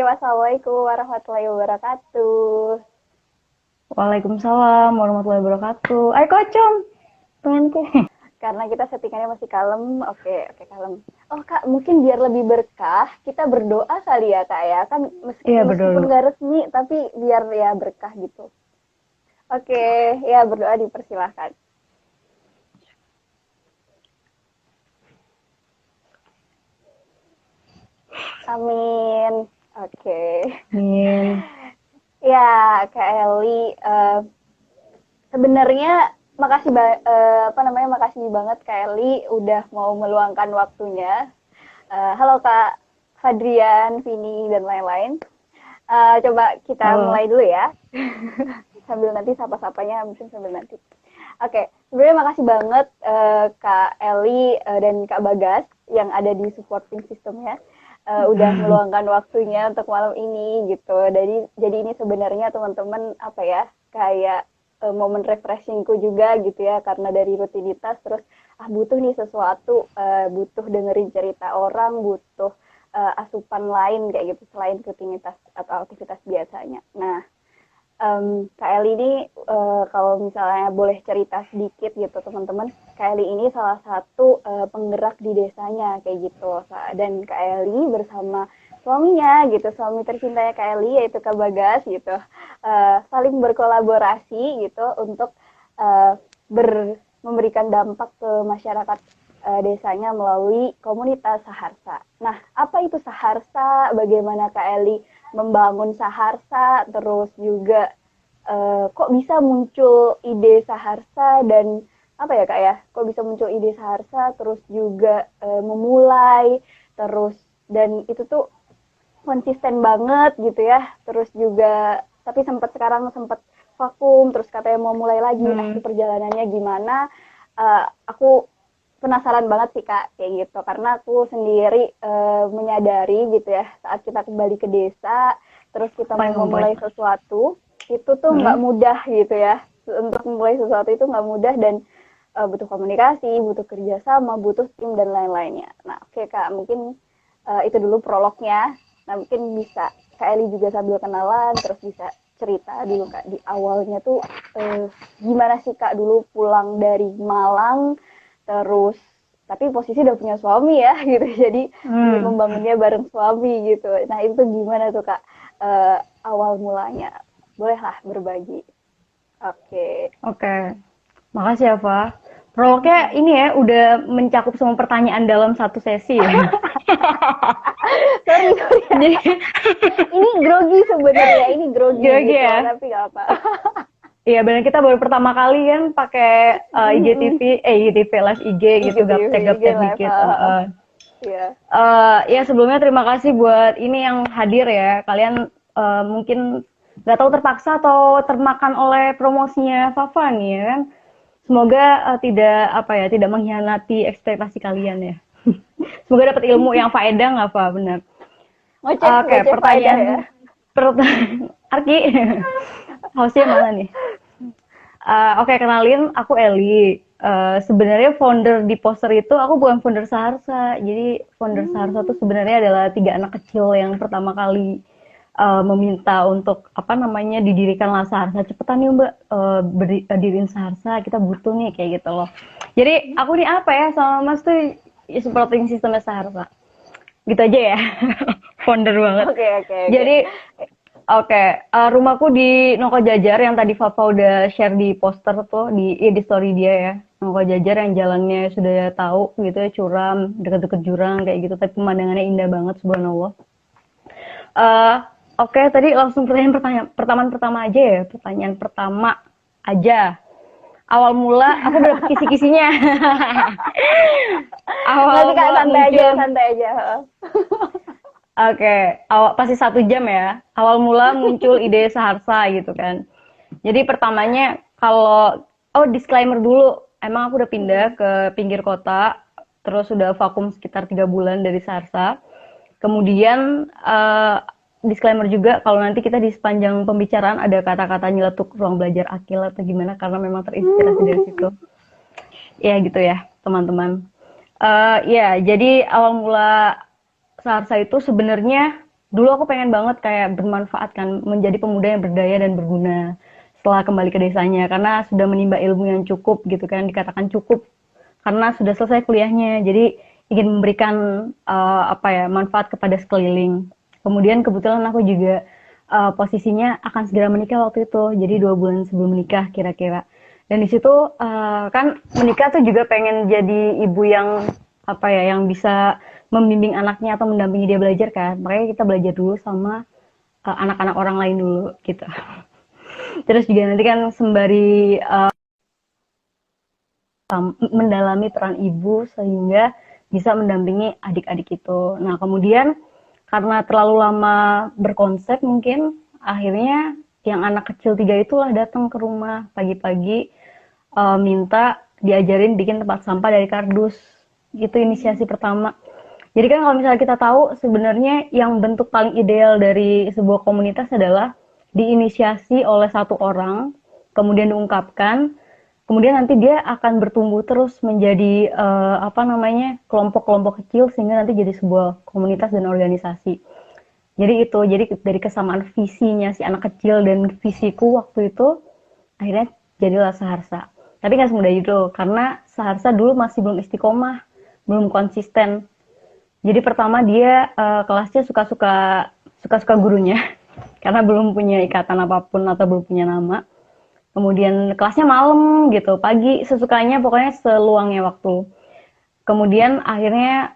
wassalamualaikum warahmatullahi wabarakatuh. Waalaikumsalam warahmatullahi wabarakatuh. Ayo kocom, temanku. Karena kita settingannya masih kalem, oke kalem. Oh Kak, mungkin biar lebih berkah, kita berdoa kali ya Kak ya. Kan Iya, meskipun betul. nggak resmi, tapi biar ya berkah gitu. Oke, ya berdoa dipersilahkan. Amin. Oke. Amin. Ya, Kak Eli, sebenarnya makasih banget Kak Eli udah mau meluangkan waktunya. Halo Kak Fadrian, Vini dan lain-lain. Coba kita Halo. mulai dulu ya. Sambil nanti sapa-sapanya mungkin sambil nanti. Oke, sebenarnya makasih banget Kak Eli dan Kak Bagas yang ada di supporting systemnya udah meluangkan waktunya untuk malam ini gitu. Jadi ini sebenarnya teman-teman apa ya kayak momen refreshingku juga gitu ya karena dari rutinitas terus butuh nih sesuatu butuh dengerin cerita orang butuh asupan lain kayak gitu selain rutinitas atau aktivitas biasanya. Nah Kak Eli ini kalau misalnya boleh cerita sedikit gitu teman-teman, Kak Eli ini salah satu penggerak di desanya kayak gitu. Dan Kak Eli bersama suaminya gitu, suami tercintanya Kak Eli yaitu Kak Bagas gitu, saling berkolaborasi gitu untuk uh, memberikan dampak ke masyarakat desanya melalui komunitas Saharsa. Nah, apa itu Saharsa? Bagaimana Kak Eli membangun Saharsa, terus juga kok bisa muncul ide Saharsa dan apa ya Kak ya, kok bisa muncul ide Saharsa, terus juga memulai, terus dan itu tuh konsisten banget gitu ya, terus juga tapi sempat vakum, terus katanya mau mulai lagi, itu perjalanannya gimana? Aku penasaran banget sih Kak kayak gitu karena aku sendiri menyadari gitu ya saat kita kembali ke desa terus kita mau Paling memulai kompleks. sesuatu itu tuh nggak mudah gitu ya untuk memulai sesuatu itu nggak mudah dan butuh komunikasi butuh kerjasama butuh tim dan lain-lainnya. Nah oke Kak mungkin itu dulu prolognya. Nah mungkin bisa Kak Eli juga sambil kenalan terus bisa cerita dulu Kak di awalnya tuh gimana sih Kak dulu pulang dari Malang terus tapi posisi udah punya suami ya gitu jadi membangunnya bareng suami gitu. Nah itu gimana tuh Kak awal mulanya bolehlah berbagi. Oke. Oke. Makasih ya, Fa. Prolognya ini ya, udah mencakup semua pertanyaan dalam satu sesi ya. Sorry ya. Jadi, Ini grogi sebenarnya ini grogi grogi gitu ya. tapi gak apa. Iya, benar kita baru pertama kali kan pakai IGTV, IGTV live IG gitu, IGTV gaptek-gaptek dikit. level ya. Ya sebelumnya terima kasih buat ini yang hadir ya. Kalian mungkin nggak tahu terpaksa atau termakan oleh promosinya Fafa nih ya kan. Semoga tidak apa ya, tidak mengkhianati ekspektasi kalian ya. Semoga dapat ilmu yang faedah nggak Fa, benar. Oke, Ngoceh faedah ya. pertanyaan Arki, hostnya mana nih? Oke, kenalin aku Eli. Sebenarnya founder di poster itu aku bukan founder Saharsa. Jadi founder Saharsa itu sebenarnya adalah 3 anak kecil yang pertama kali meminta untuk apa namanya didirikanlah Saharsa. Cepetan nih Mbak, berdiriin Saharsa. Kita butuh nih kayak gitu loh. Jadi aku nih apa ya sama Mas tuh ya, supporting sistemnya Saharsa. Gitu aja ya. Founder banget. Oke. Jadi oke, rumahku di Nongko Jajar yang tadi Fafa udah share di poster tuh di story dia ya. Nongko Jajar yang jalannya sudah tahu gitu ya curam, deket-deket jurang kayak gitu, tapi pemandangannya indah banget subhanallah. Eh oke, tadi langsung pertanyaan pertama aja ya, pertanyaan pertama aja. Awal mula aku udah dapet kisi-kisinya. Nanti Awal Kak mula muncul. santai aja. Oke, awal pasti 1 jam ya. Awal mula muncul ide Saharsa gitu kan. Jadi pertamanya kalau disclaimer dulu, emang aku udah pindah ke pinggir kota, terus udah vakum sekitar 3 bulan dari Saharsa. Kemudian disclaimer juga kalau nanti kita di sepanjang pembicaraan ada kata-kata nyeletuk ruang belajar akil atau gimana karena memang terinspirasi dari situ. Ya gitu ya teman-teman. Ya jadi awal mula Saharsa itu sebenarnya Dulu aku pengen banget kayak bermanfaat kan, menjadi pemuda yang berdaya dan berguna setelah kembali ke desanya, karena sudah menimba ilmu yang cukup gitu kan, dikatakan cukup karena sudah selesai kuliahnya. Jadi ingin memberikan apa ya, manfaat kepada sekeliling. Kemudian kebetulan aku juga posisinya akan segera menikah waktu itu, jadi 2 bulan sebelum menikah kira-kira. Dan di situ kan menikah tuh juga pengen jadi ibu yang apa ya, yang bisa membimbing anaknya atau mendampingi dia belajar kan. Makanya kita belajar dulu sama anak-anak orang lain dulu gitu. Terus juga nanti kan sembari mendalami peran ibu sehingga bisa mendampingi adik-adik itu. Nah, kemudian karena terlalu lama berkonsep mungkin akhirnya yang anak kecil 3 itulah datang ke rumah pagi-pagi minta diajarin bikin tempat sampah dari kardus. Gitu inisiasi pertama. Jadi kan kalau misalnya kita tahu sebenarnya yang bentuk paling ideal dari sebuah komunitas adalah diinisiasi oleh satu orang, kemudian diungkapkan, kemudian nanti dia akan bertumbuh terus menjadi apa namanya, kelompok-kelompok kecil sehingga nanti jadi sebuah komunitas dan organisasi. Jadi itu, jadi dari kesamaan visinya si anak kecil dan visiku waktu itu akhirnya jadilah Saharsa. Tapi nggak semudah itu karena Saharsa dulu masih belum istiqomah, belum konsisten. Jadi pertama dia kelasnya suka-suka gurunya karena belum punya ikatan apapun atau belum punya nama. Kemudian kelasnya malam gitu, pagi sesukanya pokoknya seluangnya waktu. Kemudian akhirnya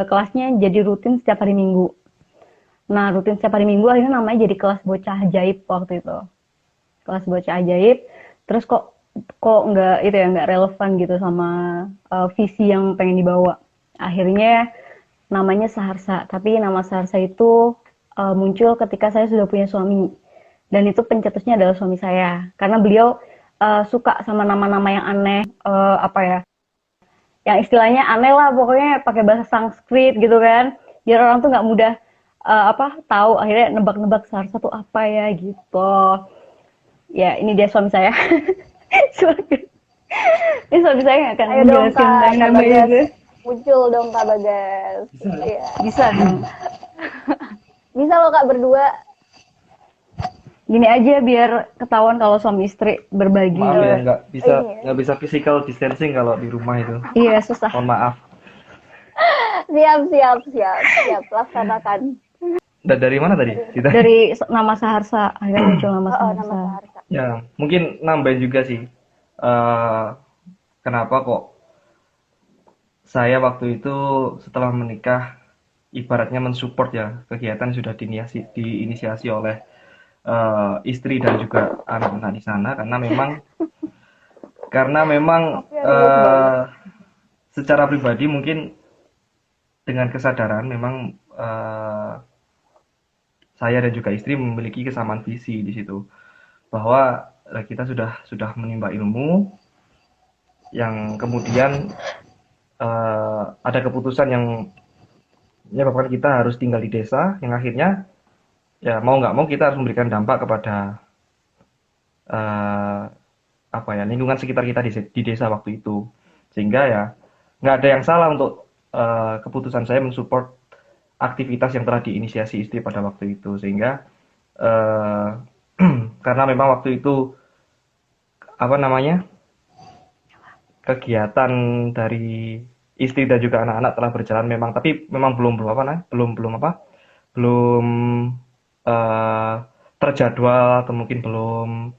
kelasnya jadi rutin setiap hari Minggu. Nah, rutin setiap hari Minggu akhirnya namanya jadi kelas bocah ajaib waktu itu. Kelas bocah ajaib. Terus kok nggak itu ya, nggak relevan gitu sama visi yang pengen dibawa. Akhirnya namanya Saharsa, tapi nama Saharsa itu muncul ketika saya sudah punya suami. Dan itu pencetusnya adalah suami saya, karena beliau suka sama nama-nama yang aneh, apa ya, yang istilahnya aneh lah, pokoknya pakai bahasa Sanskrit gitu kan, biar orang tuh nggak mudah apa tahu, akhirnya nebak-nebak Saharsa tuh apa ya gitu. Ya ini dia suami saya. Ini suami saya nggak akan menjelaskan tentang nama itu. Muncul dong Kak Bagas. Iya. Bisa dong. Bisa loh Kak berdua. Gini aja biar ketahuan kalau suami istri berbagi. Maaf ya, nggak bisa physical distancing kalau di rumah itu. Iya, susah. Mohon maaf. Siap, laksanakan. Dari mana tadi? Dari nama Saharsa, akhirnya muncul nama Saharsa. Nama Saharsa. Ya, mungkin nambahin juga sih. Kenapa kok saya waktu itu setelah menikah ibaratnya mensupport ya kegiatan yang sudah diinisiasi oleh istri dan juga anak-anak di sana, karena memang secara pribadi mungkin dengan kesadaran memang saya dan juga istri memiliki kesamaan visi di situ, bahwa kita sudah menimba ilmu yang kemudian ada keputusan yang menyebabkan kita harus tinggal di desa, yang akhirnya ya mau nggak mau kita harus memberikan dampak kepada apa ya, lingkungan sekitar kita di desa waktu itu, sehingga ya nggak ada yang salah untuk keputusan saya mensupport aktivitas yang telah diinisiasi istri pada waktu itu, sehingga karena memang waktu itu apa namanya, kegiatan dari istri dan juga anak-anak telah berjalan memang, tapi memang belum terjadwal atau mungkin belum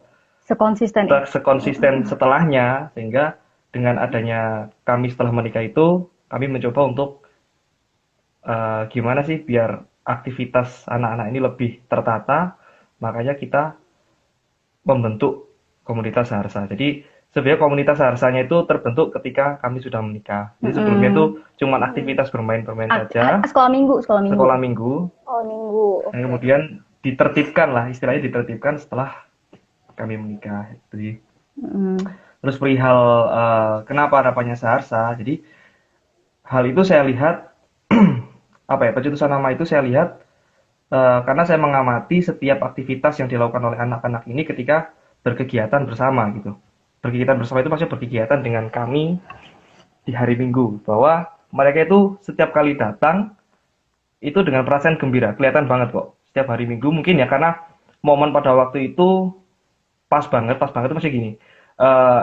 sekonsisten setelahnya, sehingga dengan adanya kami setelah menikah itu kami mencoba untuk gimana sih biar aktivitas anak-anak ini lebih tertata, makanya kita membentuk komunitas Saharsa. Jadi sebenarnya komunitas Saharsanya itu terbentuk ketika kami sudah menikah. Jadi sebelumnya itu cuma aktivitas bermain-bermain saja. Sekolah minggu. Oh, minggu. Dan kemudian istilahnya ditertibkan setelah kami menikah. Jadi, terus perihal kenapa namanya Saharsa. Jadi hal itu saya lihat pencetusan nama itu saya lihat karena saya mengamati setiap aktivitas yang dilakukan oleh anak-anak ini ketika berkegiatan bersama gitu. Berkegiatan bersama itu maksudnya berkegiatan dengan kami di hari Minggu, bahwa mereka itu setiap kali datang itu dengan perasaan gembira, kelihatan banget kok. Setiap hari Minggu mungkin ya karena momen pada waktu itu pas banget itu masih gini.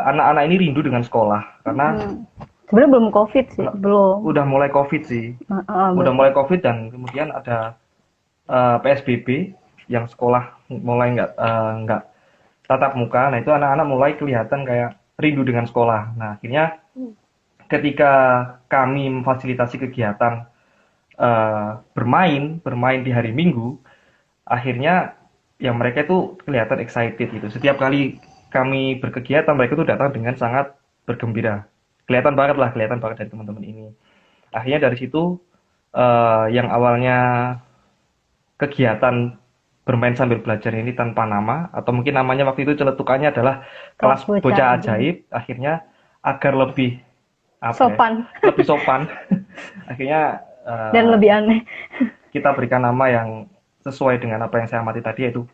Anak-anak ini rindu dengan sekolah karena Sebenarnya belum COVID sih, Nggak, belum. udah mulai COVID sih. Udah mulai COVID dan kemudian ada PSBB yang sekolah mulai nggak tatap muka. Nah, itu anak-anak mulai kelihatan kayak rindu dengan sekolah. Nah, akhirnya ketika kami memfasilitasi kegiatan bermain di hari Minggu, akhirnya yang mereka itu kelihatan excited gitu. Setiap kali kami berkegiatan, mereka itu datang dengan sangat bergembira. Kelihatan banget dari teman-teman ini. Akhirnya dari situ yang awalnya kegiatan bermain sambil belajar ini tanpa nama atau mungkin namanya waktu itu celetukannya adalah kelas Kelas bocah bocah ajaib. ajaib, akhirnya agar lebih apa ya, Sopan lebih sopan, akhirnya dan lebih aneh. kita berikan nama yang sesuai dengan apa yang saya amati tadi, yaitu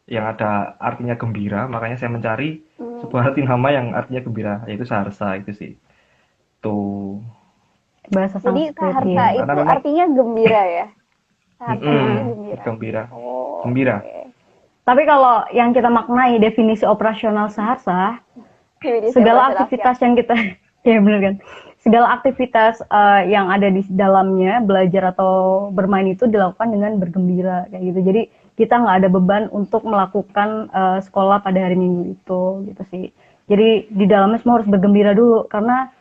yang ada artinya gembira. Makanya saya mencari sebuah arti nama yang artinya gembira, yaitu Saharsa itu sih. Tuh. Bahasa Jadi Sanskrit Saharsa ya. itu Karena memang artinya gembira ya. Saharsa mm-mm, artinya gembira. gembira. Oh, Gembira. oke. Tapi kalau yang kita maknai definisi operasional Saharsa, Definisi segala operasional aktivitas yang kita ya benar kan, segala aktivitas yang ada di dalamnya belajar atau bermain itu dilakukan dengan bergembira kayak gitu. Jadi kita nggak ada beban untuk melakukan sekolah pada hari Minggu itu gitu sih. Jadi di dalamnya semua harus bergembira dulu karena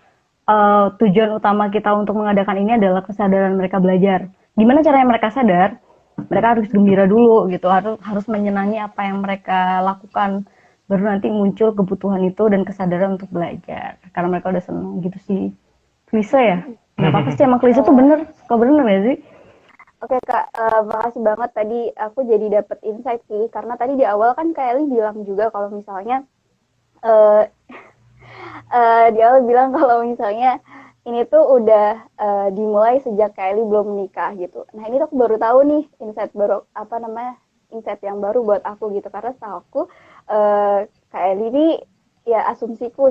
tujuan utama kita untuk mengadakan ini adalah kesadaran mereka belajar. Gimana caranya mereka sadar? Mereka harus gembira dulu gitu, harus menyenangi apa yang mereka lakukan. Baru nanti muncul kebutuhan itu dan kesadaran untuk belajar. Karena mereka udah senang gitu sih. Klise ya? Nggak apa-apa sih, emang klise tuh bener. Suka bener ya sih? Oke Kak, makasih banget tadi aku jadi dapet insight sih. Karena tadi di awal kan Kak Eli bilang juga kalau misalnya eh di awal bilang kalau misalnya ini tuh udah dimulai sejak Kak Eli belum menikah gitu. Nah ini tuh aku baru tahu nih insight baru insight yang baru buat aku gitu karena setahu aku Kak Eli ini ya asumsiku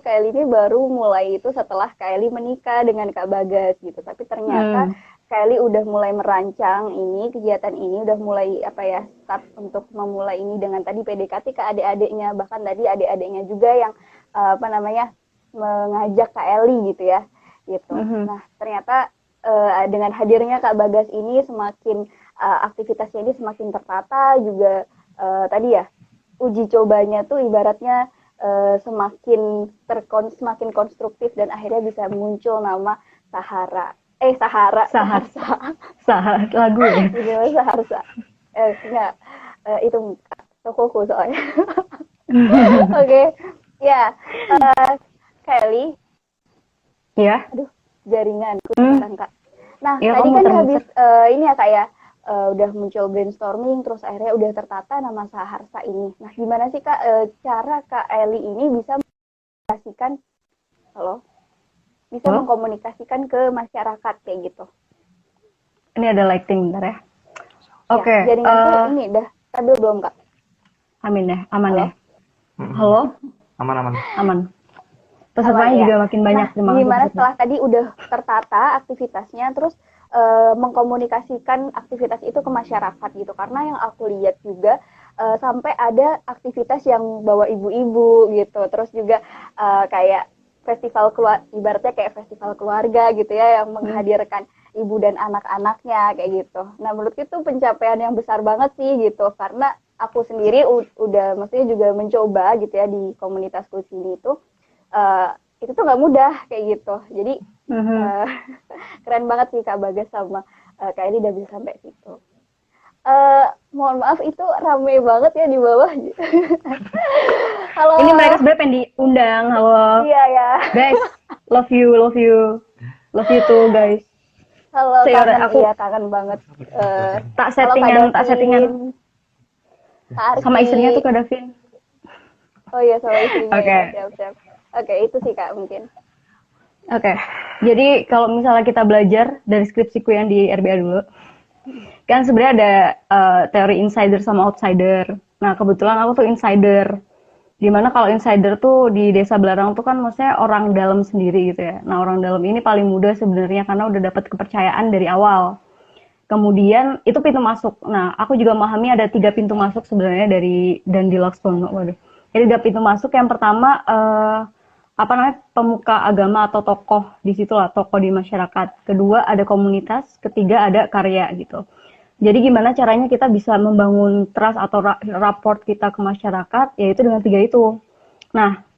Kak Eli ini baru mulai itu setelah Kak Eli menikah dengan Kak Bagas gitu. Tapi ternyata Kak Eli udah mulai merancang ini kegiatan ini, udah mulai start untuk memulai ini dengan tadi PDKT ke adik-adiknya, bahkan tadi adik-adiknya juga yang mengajak Kak Eli gitu ya gitu. Nah ternyata dengan hadirnya Kak Bagas ini semakin aktivitasnya ini semakin tertata juga tadi ya uji cobanya tuh ibaratnya semakin konstruktif dan akhirnya bisa muncul nama Saharsa Lagu ya. Saharsa enggak itu tokoku soalnya. Oke. Ya, Kelly. Iya. Aduh, jaringanku kan Kak. Nah, Ya, tadi kamu kan habis ini ya Kak ya, udah muncul brainstorming, terus akhirnya udah tertata nama Saharsa ini. Nah, gimana sih Kak cara Kak Eli ini bisa mengkomunikasikan ke masyarakat kayak gitu? Ini ada lighting bentar ya. Oke. Ya, jaringanku ini udah stabil belum Kak? Amin ya, aman Halo? ya. Halo? Aman. Pesertanya ya. juga makin banyak. Nah, gimana setelah tadi udah tertata aktivitasnya, terus mengkomunikasikan aktivitas itu ke masyarakat gitu. Karena yang aku lihat juga sampai ada aktivitas yang bawa ibu-ibu gitu. Terus juga kayak ibaratnya kayak festival keluarga gitu ya, yang menghadirkan ibu dan anak-anaknya kayak gitu. Nah, menurutku itu pencapaian yang besar banget sih gitu. Karena aku sendiri maksudnya juga mencoba gitu ya di komunitasku sini itu tuh nggak mudah kayak gitu. Jadi keren banget sih Kak Bagas sama Kak Eli udah bisa sampai situ. Mohon maaf itu rame banget ya di bawah. Halo. Ini mereka sebenarnya pengen diundang. Halo. Iya ya. Guys, love you too guys. Halo, kangen banget. Tak settingan. Sama istrinya tuh Kak Davin. Oh iya, sama istrinya. Oke. Siap. Oke, itu sih Kak mungkin. Oke. Jadi kalau misalnya kita belajar dari skripsiku yang di RBA dulu, kan sebenarnya ada teori insider sama outsider. Nah, kebetulan aku tuh insider. Dimana kalau insider tuh di Desa Belarang tuh kan maksudnya orang dalam sendiri gitu ya. Nah, orang dalam ini paling mudah sebenarnya karena udah dapat kepercayaan dari awal. Kemudian itu pintu masuk. Nah, aku juga memahami ada 3 pintu masuk sebenarnya dari Dandi Laksono. Waduh. Jadi 3 pintu masuk. Yang pertama apa namanya, pemuka agama atau tokoh di situ lah, tokoh di masyarakat. Kedua ada komunitas, ketiga ada karya gitu. Jadi gimana caranya kita bisa membangun trust atau rapport kita ke masyarakat, yaitu dengan 3 itu. Nah,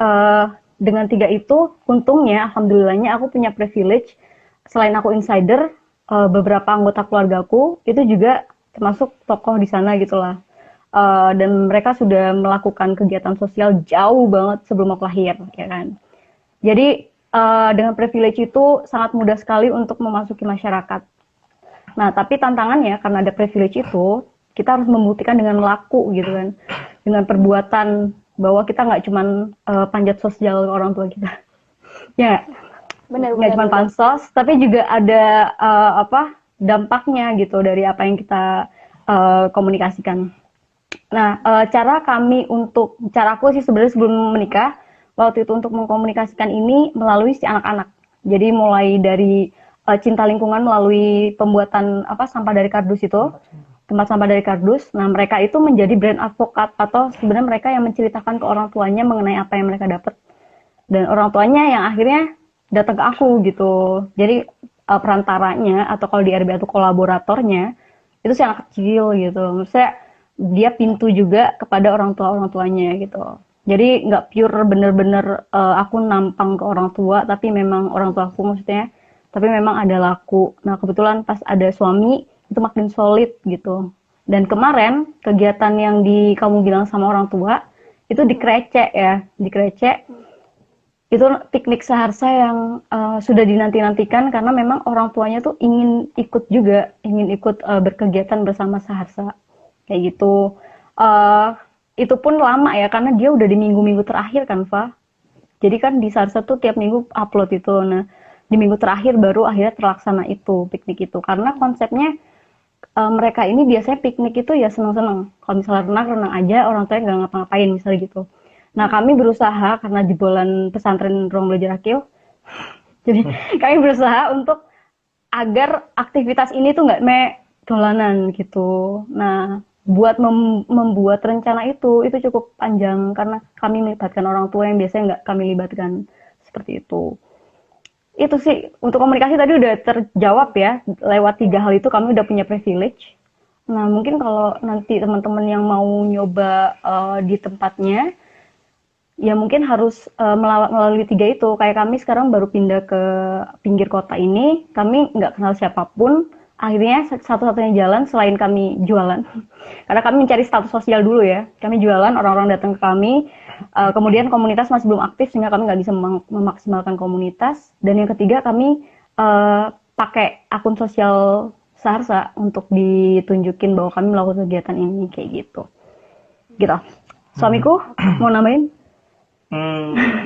dengan 3 itu, untungnya, alhamdulillahnya aku punya privilege, selain aku insider, beberapa anggota keluargaku itu juga termasuk tokoh di sana gitulah. Dan mereka sudah melakukan kegiatan sosial jauh banget sebelum aku lahir, ya kan. Jadi dengan privilege itu sangat mudah sekali untuk memasuki masyarakat. Nah, tapi tantangannya karena ada privilege itu, kita harus membuktikan dengan laku gitu kan, dengan perbuatan bahwa kita nggak cuman panjat sosial orang tua kita, ya. Nggak cuma pansos, tapi juga ada dampaknya gitu dari apa yang kita komunikasikan. Nah, cara aku sih sebenarnya sebelum menikah, waktu itu untuk mengkomunikasikan ini melalui si anak-anak. Jadi mulai dari cinta lingkungan melalui pembuatan sampah dari kardus itu, tempat sampah dari kardus. Nah, mereka itu menjadi brand advokat atau sebenarnya mereka yang menceritakan ke orang tuanya mengenai apa yang mereka dapat. Dan orang tuanya yang akhirnya datang ke aku gitu. Jadi perantaranya atau kalau di RB itu kolaboratornya itu si anak kecil gitu. Maksudnya dia pintu juga kepada orang tuanya gitu. Jadi nggak pure bener-bener aku nampang ke orang tua, tapi memang orang tua aku maksudnya, tapi memang ada laku. Nah kebetulan pas ada suami itu makin solid gitu. Dan kemarin kegiatan yang kamu bilang sama orang tua itu dikrecek. Itu piknik Saharsa yang sudah dinanti-nantikan karena memang orang tuanya tuh ingin ikut berkegiatan bersama Saharsa kayak gitu. Itu pun lama ya karena dia udah di minggu-minggu terakhir kan, Fa. Jadi kan di Saharsa tuh tiap minggu upload itu. Nah di minggu terakhir baru akhirnya terlaksana itu piknik itu karena konsepnya mereka ini biasanya piknik itu ya senang-senang. Kalau misalnya renang aja orang tuanya nggak ngapa-ngapain misalnya gitu. Nah, kami berusaha karena jebolan pesantren Ruang Belajar Akil. Jadi, kami berusaha untuk agar aktivitas ini tuh nggak dolanan gitu. Nah, buat membuat rencana itu cukup panjang karena kami melibatkan orang tua yang biasanya nggak kami libatkan seperti itu. Itu sih untuk komunikasi tadi udah terjawab ya. Lewat 3 hal itu kami udah punya privilege. Nah, mungkin kalau nanti teman-teman yang mau nyoba di tempatnya ya mungkin harus melalui 3 itu. Kayak kami sekarang baru pindah ke pinggir kota ini, kami nggak kenal siapapun. Akhirnya satu-satunya jalan selain kami jualan, karena kami mencari status sosial dulu ya. Kami jualan, orang-orang datang ke kami. Kemudian komunitas masih belum aktif sehingga kami nggak bisa memaksimalkan komunitas. Dan yang ketiga kami pakai akun sosial Saharsa untuk ditunjukin bahwa kami melakukan kegiatan ini kayak gitu. Gitu. Suamiku mau nambahin?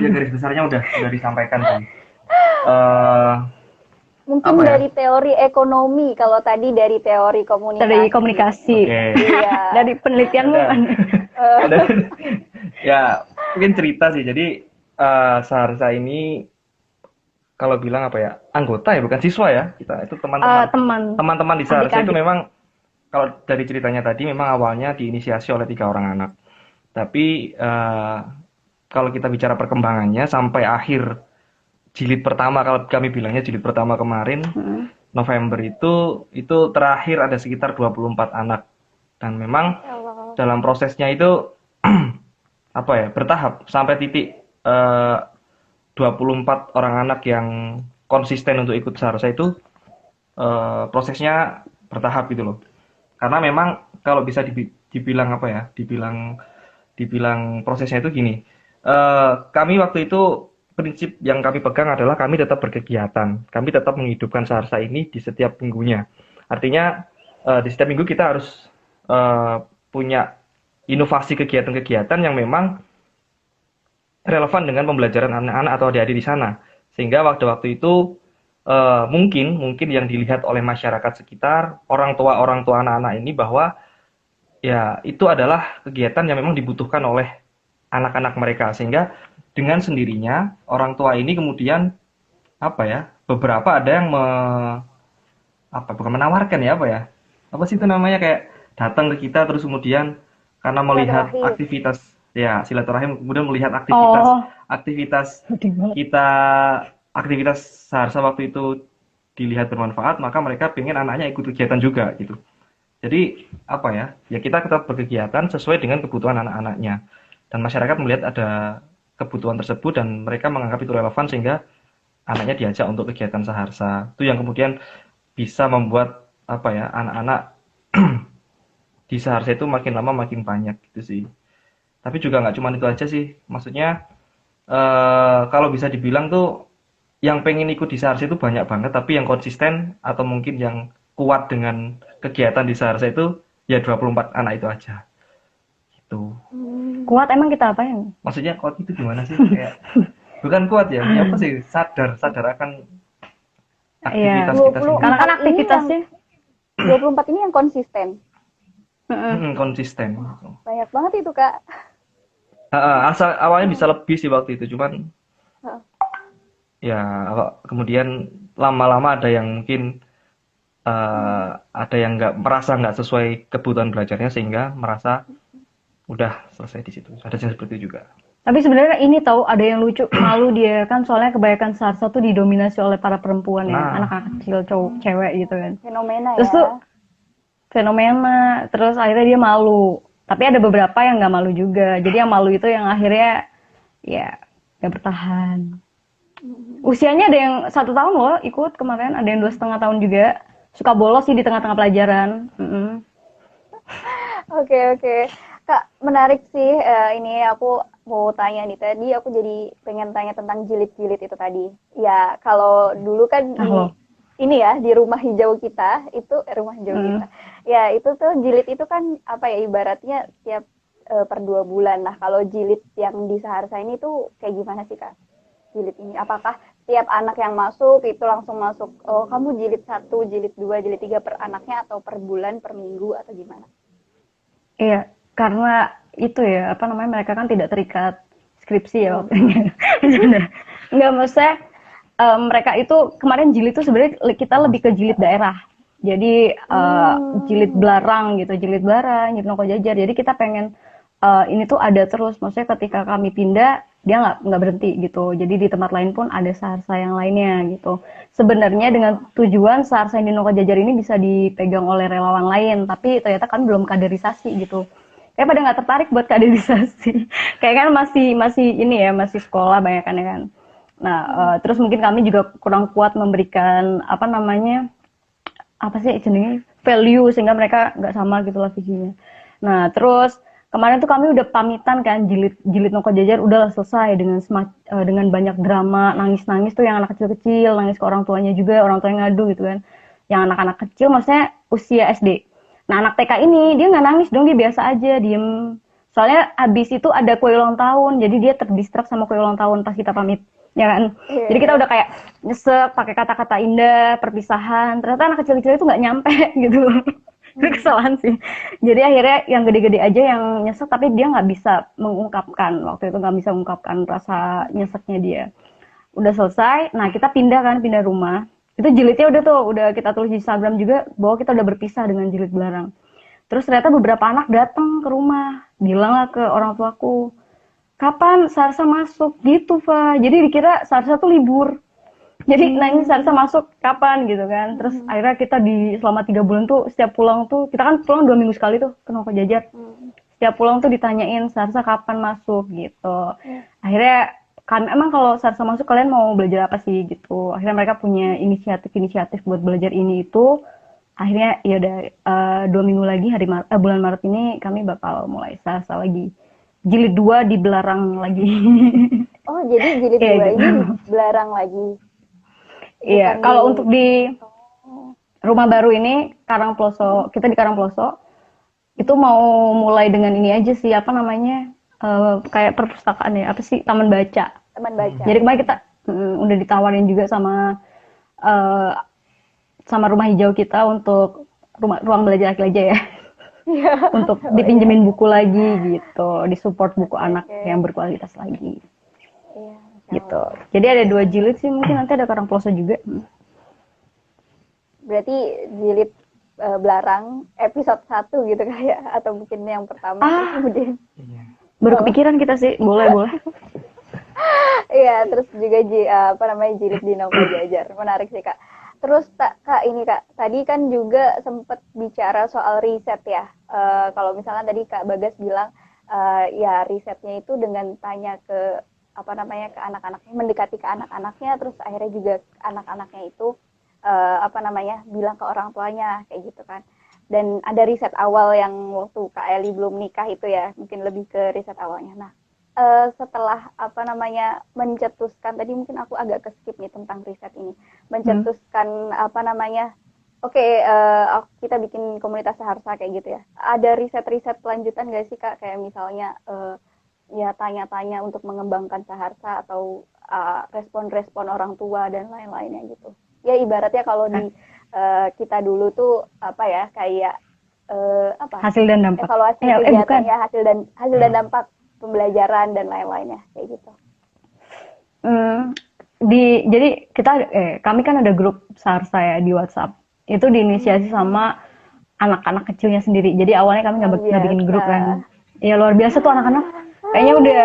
Ya garis besarnya udah disampaikan sih. Mungkin dari teori ekonomi, kalau tadi dari teori komunikasi. Dari komunikasi. Okay. Iya. Dari penelitianmu kan? Ya, mungkin cerita sih. Jadi Saharsa ini kalau bilang apa ya, anggota ya, bukan siswa ya. Kita itu teman-teman di Saharsa itu memang kalau dari ceritanya tadi memang awalnya diinisiasi oleh 3 orang anak. Tapi kalau kita bicara perkembangannya sampai akhir jilid pertama, kalau kami bilangnya jilid pertama kemarin, November itu terakhir ada sekitar 24 anak. Dan memang dalam prosesnya itu bertahap sampai titik 24 orang anak yang konsisten untuk ikut Saharsa itu prosesnya bertahap gitu loh. Karena memang kalau bisa dibilang dibilang prosesnya itu gini. Kami waktu itu prinsip yang kami pegang adalah kami tetap berkegiatan. Kami tetap menghidupkan Saharsa ini di setiap minggunya. Artinya di setiap minggu kita harus punya inovasi kegiatan-kegiatan yang memang relevan dengan pembelajaran anak-anak atau adik-adik di sana. Sehingga waktu-waktu itu mungkin yang dilihat oleh masyarakat sekitar, orang tua anak-anak ini bahwa ya itu adalah kegiatan yang memang dibutuhkan oleh anak-anak mereka. Sehingga dengan sendirinya orang tua ini kemudian beberapa ada yang bukan menawarkan apa sih itu namanya, kayak datang ke kita terus kemudian karena melihat Silaturahim. aktivitas, ya silaturahim, kemudian melihat aktivitas Oh, aktivitas sedih banget. kita, aktivitas Saharsa waktu itu dilihat bermanfaat, maka mereka pengen anaknya ikut kegiatan juga gitu. Jadi apa ya, ya kita tetap berkegiatan sesuai dengan kebutuhan anak-anaknya, dan masyarakat melihat ada kebutuhan tersebut dan mereka menganggap itu relevan sehingga anaknya diajak untuk kegiatan Saharsa. Itu yang kemudian bisa membuat apa ya, anak-anak di Saharsa itu makin lama makin banyak gitu sih. Tapi juga nggak cuma itu aja sih, maksudnya kalau bisa dibilang tuh yang pengen ikut di Saharsa itu banyak banget, tapi yang konsisten atau mungkin yang kuat dengan kegiatan di Saharsa itu ya 24 anak itu aja gitu. Kuat emang kita apain? Maksudnya kuat itu gimana sih, kayak bukan kuat ya, ya apa sih, sadar akan Iya, aktivitas kita sendiri. karena kan 24 ini yang aktivitasnya 24 ini yang konsisten. Konsisten gitu. Banyak banget itu, Kak. Asal awalnya bisa lebih sih waktu itu, cuman Heeh. ya kemudian lama-lama ada yang mungkin ada yang nggak sesuai kebutuhan belajarnya sehingga merasa udah selesai di situ. Ada yang seperti itu juga. tapi sebenarnya ini tahu ada yang lucu, malu dia kan soalnya kebanyakan Saharsa tuh didominasi oleh para perempuan ya, Nah, anak-anak kecil, cowok, cewek gitu kan. Fenomena Terus ya. tuh fenomena, terus akhirnya dia malu. Tapi ada beberapa yang nggak malu juga. Jadi yang malu itu yang akhirnya ya nggak bertahan. Usianya ada yang 1 tahun loh ikut kemarin, ada yang 2,5 tahun juga. Suka bolos sih di tengah-tengah pelajaran. Oke. Kak, menarik sih. Ini aku mau tanya nih. Tadi aku jadi pengen tanya tentang jilid-jilid itu tadi. Ya, kalau dulu kan di Halo. ini ya, di rumah hijau kita, itu rumah hijau kita. Ya, itu tuh jilid itu kan apa ya, ibaratnya tiap per 2 bulan. Nah, kalau jilid yang di Saharsa ini tuh kayak gimana sih, Kak? Jilid ini apakah tiap anak yang masuk itu langsung masuk, oh kamu jilid 1, jilid 2, jilid 3 per anaknya, atau per bulan, per minggu, atau gimana? Iya, karena itu ya, apa namanya, mereka kan tidak terikat skripsi ya waktunya. Enggak, maksudnya mereka itu kemarin jilid itu sebenarnya kita lebih ke jilid daerah. Jadi jilid belarang gitu, jilid belarang, jilid nongko jajar. Jadi kita pengen ini tuh ada terus. Maksudnya ketika kami pindah, dia nggak berhenti gitu. Jadi di tempat lain pun ada Saharsa yang lainnya gitu. Sebenarnya dengan tujuan Saharsa yang di nongko jajar ini bisa dipegang oleh relawan lain, tapi ternyata kami belum kaderisasi gitu. Kayak pada nggak tertarik buat kaderisasi. Kayak kan masih ini ya, masih sekolah banyak kan. Nah, terus mungkin kami juga kurang kuat memberikan apa namanya, apa sih jenenge, value, sehingga mereka nggak sama gitu lah visinya. Nah, terus kemarin tuh kami udah pamitan kan, jilid nongko jajar udah selesai dengan banyak drama, nangis-nangis tuh yang anak kecil-kecil, nangis ke orang tuanya juga, orang tuanya ngadu gitu kan. Yang anak-anak kecil maksudnya usia SD. Nah, anak TK ini dia nggak nangis dong, dia biasa aja, diem. Soalnya abis itu ada kue ulang tahun, jadi dia terdistrak sama kue ulang tahun pas kita pamit, ya kan? Iya. Jadi kita udah kayak nyesek, pakai kata-kata indah, perpisahan. Ternyata anak kecil-kecil itu nggak nyampe gitu. Itu kesalahan sih. Jadi akhirnya yang gede-gede aja yang nyesek, tapi dia nggak bisa mengungkapkan, waktu itu nggak bisa mengungkapkan rasa nyeseknya dia. Udah selesai, nah kita pindah rumah. Itu jilidnya udah kita tulis di Instagram juga bahwa kita udah berpisah dengan jilid belarang. Terus ternyata beberapa anak datang ke rumah, bilang lah ke orang tuaku, kapan Saharsa masuk gitu, Fa. Jadi dikira Saharsa tuh libur. Jadi nanya Saharsa masuk kapan gitu kan. Terus akhirnya kita selama 3 bulan tuh setiap pulang tuh, kita kan pulang 2 minggu sekali tuh ke nongko jajar. Setiap pulang tuh ditanyain Saharsa kapan masuk gitu. Akhirnya kan emang kalau Saharsa masuk kalian mau belajar apa sih gitu. Akhirnya mereka punya inisiatif buat belajar ini itu. Akhirnya ya udah 2 minggu lagi bulan Maret ini kami bakal mulai Saharsa lagi. Jilid 2 di Belarang lagi. Oh, jadi jilid 2 Kayak ini gitu. belarang lagi. Iya, Bukan kalau di- untuk di rumah baru ini Karangploso, kita di Karangploso itu mau mulai dengan ini aja sih, apa namanya, kayak perpustakaan ya, apa sih, taman baca. teman baca. Jadi kemarin kita udah ditawarin juga eh, sama rumah hijau kita untuk ruang belajar laki aja ya, untuk dipinjemin buku lagi gitu, disupport buku anak yang berkualitas lagi Iya, gitu. Jadi ada 2 jilid sih, mungkin nanti ada Karangploso juga. berarti jilid Belarang episode 1 gitu kayak, atau mungkin yang pertama terus kemudian Iya. Baru kepikiran kita sih, boleh. iya, terus juga jilid di Nong Pajajar. Menarik sih, Kak. Terus Kak, ini Kak, tadi kan juga sempat bicara soal riset ya. Kalau misalnya tadi Kak Bagas bilang ya risetnya itu dengan tanya ke ke anak-anaknya, mendekati ke anak-anaknya, terus akhirnya juga anak-anaknya itu bilang ke orang tuanya kayak gitu kan. Dan ada riset awal yang waktu Kak Eli belum nikah itu ya, mungkin lebih ke riset awalnya. Nah, setelah mencetuskan, tadi mungkin aku agak ke-skip nih tentang riset ini. Mencetuskan oke, kita bikin komunitas Saharsa kayak gitu ya. Ada riset-riset lanjutan nggak sih Kak? Kayak misalnya ya tanya-tanya untuk mengembangkan Saharsa, atau respon-respon orang tua dan lain-lainnya gitu. Ya ibaratnya kalau di kita dulu tuh kayak Hasil dan dampak. evaluasi kegiatan ya, hasil dan dampak pembelajaran dan lain-lainnya kayak gitu. Jadi kami kan ada grup Saharsa ya di WhatsApp. Itu diinisiasi sama anak-anak kecilnya sendiri. Jadi awalnya kami nggak bikin grup kan. Ya luar biasa tuh anak-anak. Kayaknya udah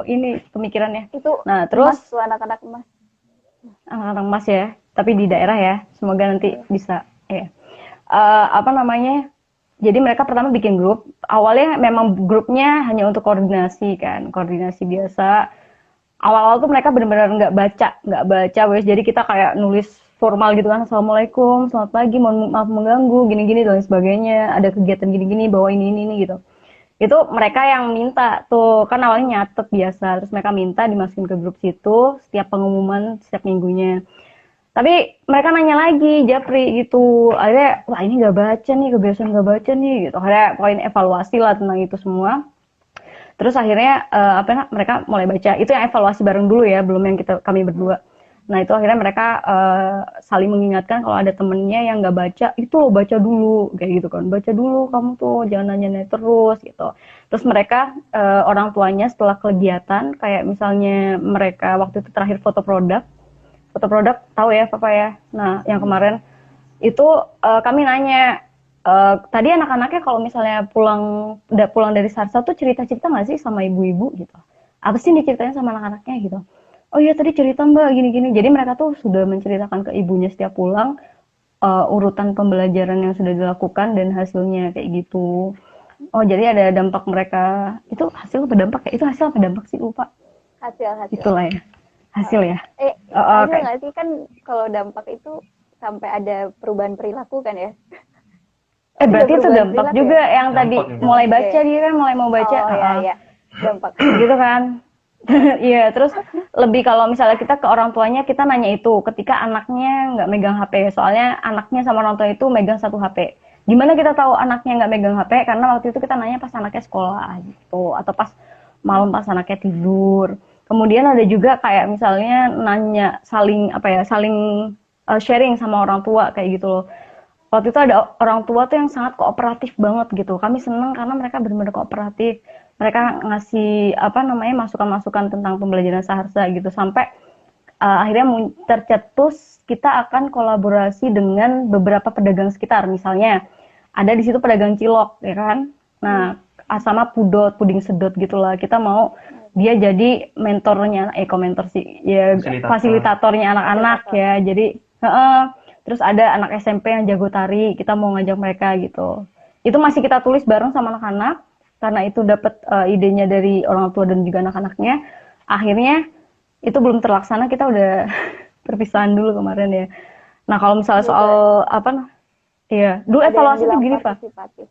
ini pemikirannya. Itu nah terus tuh anak-anak emas. Anak-anak emas ya, tapi di daerah ya. Semoga nanti bisa ya. Jadi mereka pertama bikin grup. Awalnya memang grupnya hanya untuk koordinasi kan, koordinasi biasa. Awal-awal tuh mereka benar-benar nggak baca wes. Jadi kita kayak nulis formal gitu kan, assalamualaikum, selamat pagi, mohon maaf mengganggu, gini-gini dan sebagainya. Ada kegiatan gini-gini, bawa ini gitu. Itu mereka yang minta tuh, kan awalnya nyatet biasa, terus mereka minta dimasukin ke grup situ setiap pengumuman setiap minggunya. Tapi mereka nanya lagi, Japri gitu, akhirnya wah ini nggak baca nih, kebiasaan nggak baca nih gitu. Akhirnya poin evaluasi lah tentang itu semua. Terus akhirnya mereka mulai baca. Itu yang evaluasi bareng dulu ya, belum yang kami berdua. Nah itu akhirnya mereka saling mengingatkan kalau ada temennya yang nggak baca, itu lo baca dulu kayak gitu kan, baca dulu kamu tuh, jangan nanya-nanya terus gitu. Terus mereka orang tuanya setelah kegiatan, kayak misalnya mereka waktu itu terakhir foto produk tahu ya Papa ya. Nah yang kemarin itu kami nanya, tadi anak-anaknya kalau misalnya udah pulang dari Saharsa tuh cerita-cerita nggak sih sama ibu-ibu gitu, apa sih diceritain sama anak-anaknya gitu. Oh iya tadi cerita mbak gini-gini. Jadi mereka tuh sudah menceritakan ke ibunya setiap pulang urutan pembelajaran yang sudah dilakukan dan hasilnya kayak gitu. Oh jadi ada dampak mereka. Itu hasil apa dampak ya? Itu hasil apa dampak sih, lupa. Hasil. Itulah ya. Hasil ya. Hasil nggak sih, kan kalau dampak itu sampai ada perubahan perilaku kan ya? Berarti itu dampak juga ya? Yang tadi mulai baca, dia kan mulai mau baca. Iya. Dampak. Gitu kan. Iya, terus lebih kalau misalnya kita ke orang tuanya, kita nanya itu ketika anaknya nggak megang HP. Soalnya anaknya sama orang tua itu megang satu HP. Gimana kita tahu anaknya nggak megang HP? Karena waktu itu kita nanya pas anaknya sekolah gitu, atau pas malam pas anaknya tidur. Kemudian ada juga kayak misalnya nanya saling sharing sama orang tua kayak gitu loh. Waktu itu ada orang tua tuh yang sangat kooperatif banget gitu. Kami seneng karena mereka benar-benar kooperatif. Mereka ngasih masukan-masukan tentang pembelajaran Saharsa gitu, sampai akhirnya tercetus kita akan kolaborasi dengan beberapa pedagang sekitar. Misalnya ada di situ pedagang cilok ya kan. Nah, sama puding sedot gitulah. Kita mau dia jadi mentornya, mentor sih ya, fasilitatornya anak-anak ya. Jadi terus ada anak SMP yang jago tari, kita mau ngajak mereka gitu. Itu masih kita tulis bareng sama anak-anak, karena itu dapat idenya dari orang tua dan juga anak-anaknya. Akhirnya itu belum terlaksana, kita udah perpisahan dulu kemarin ya. Nah kalau misalnya soal dulu evaluasi itu gini Pak. Partisipatif.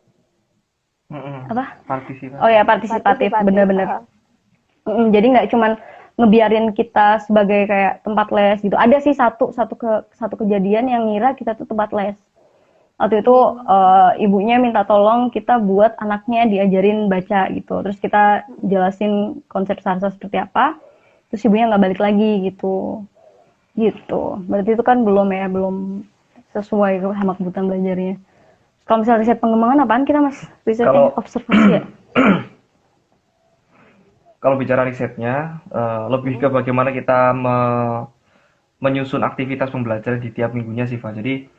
Oh ya, partisipatif. Benar-benar. Jadi nggak cuman ngebiarin kita sebagai kayak tempat les gitu. Ada sih satu kejadian yang ngira kita tuh tempat les. Waktu itu ibunya minta tolong kita buat anaknya diajarin baca gitu. Terus kita jelasin konsep Saharsa seperti apa. Terus ibunya nggak balik lagi gitu. Berarti itu kan belum sesuai sama kebutuhan belajarnya. Kalau misalnya riset pengembangan apaan kita mas? Risetnya observasi ya? Kalau bicara risetnya, lebih ke bagaimana kita menyusun aktivitas pembelajaran di tiap minggunya sih, Pak. Jadi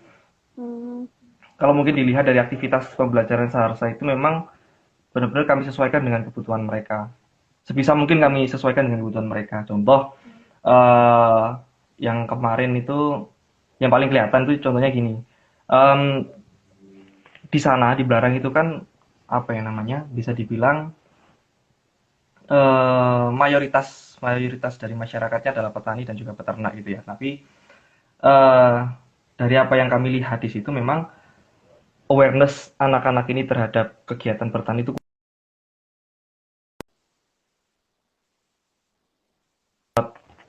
kalau mungkin dilihat dari aktivitas pembelajaran Saharsa itu memang benar-benar kami sesuaikan dengan kebutuhan mereka. Sebisa mungkin kami sesuaikan dengan kebutuhan mereka. Contoh, eh, yang kemarin itu, yang paling kelihatan tuh contohnya gini. Em, di sana, di Belarang itu kan, apa ya namanya, bisa dibilang mayoritas mayoritas dari masyarakatnya adalah petani dan juga peternak gitu ya. Tapi eh, dari apa yang kami lihat di situ memang awareness anak-anak ini terhadap kegiatan bertani itu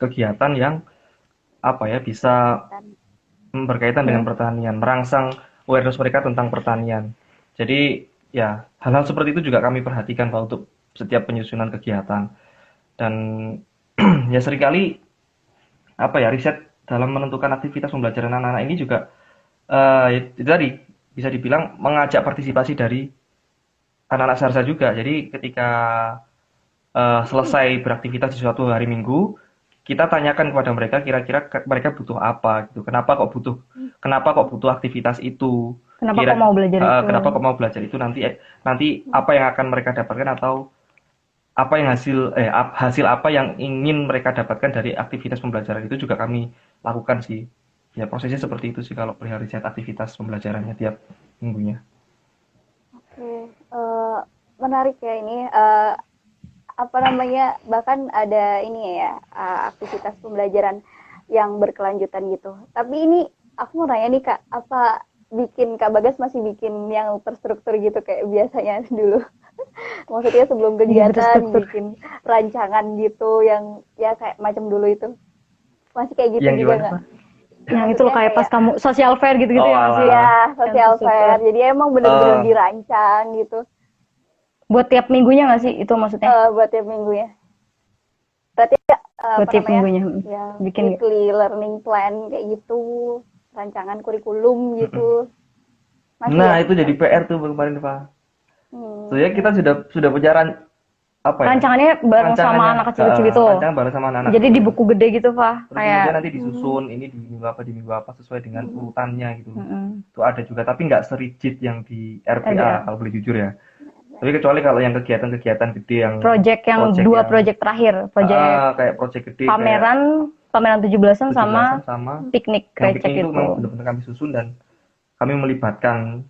kegiatan yang apa ya bisa berkaitan dengan Hmm. pertanian, merangsang awareness mereka tentang pertanian. Jadi ya hal-hal seperti itu juga kami perhatikan Pak untuk setiap penyusunan kegiatan dan ya seringkali apa ya riset dalam menentukan aktivitas pembelajaran anak-anak ini juga itu tadi bisa dibilang mengajak partisipasi dari anak-anak Sarsa juga. Jadi ketika selesai beraktivitas di suatu hari Minggu, kita tanyakan kepada mereka kira-kira mereka butuh apa gitu. Kenapa kok butuh aktivitas itu? Kenapa kok mau belajar itu? Kenapa kok mau belajar itu nanti apa yang akan mereka dapatkan atau apa yang hasil apa yang ingin mereka dapatkan dari aktivitas pembelajaran itu juga kami lakukan sih. Ya prosesnya seperti itu sih kalau perihal riset aktivitas pembelajarannya tiap minggunya. Oke, menarik ya ini. Apa namanya, bahkan ada ini ya, aktivitas pembelajaran yang berkelanjutan gitu. Tapi ini aku mau nanya nih Kak, apa bikin Kak Bagas masih bikin yang terstruktur gitu kayak biasanya dulu? Maksudnya sebelum Iya, kegiatan terstruktur. bikin rancangan gitu yang ya kayak macam dulu itu. Masih kayak gitu Yang juga gimana, nggak? Pak? Yang itu loh Maksudnya kayak pas kayak kamu social fair gitu-gitu Oh, ya masih alah. ya yang social terstruktur. fair. Jadi emang bener-bener Eh, dirancang gitu. Buat tiap minggunya nggak sih itu maksudnya? Buat tiap minggunya. Berarti Buat apa tiap namanya, minggunya ya bikin nggak? weekly learning plan kayak gitu, rancangan kurikulum gitu, masih Nah, ya? itu jadi PR tuh kemarin, Pak. Soalnya kita Oke. sudah punya apa ya? Rancangannya bareng sama Rancangannya, anak kecil-kecil gitu loh. rancangan bareng sama anak-anak Jadi di kecil. buku gede gitu, Pak. Terus Kayak kemudian nanti Hmm. disusun ini di minggu apa sesuai dengan urutannya gitu. mm, Itu ada juga, tapi nggak serigid yang di RPA RBA. kalau boleh jujur ya. Tapi kecuali kalau yang kegiatan-kegiatan gede yang Project yang project dua yang project terakhir, project kayak project gede kayak pameran 17-an 17-an sama sama piknik yang krecek piknik itu memang itu. benar-benar kami susun dan kami melibatkan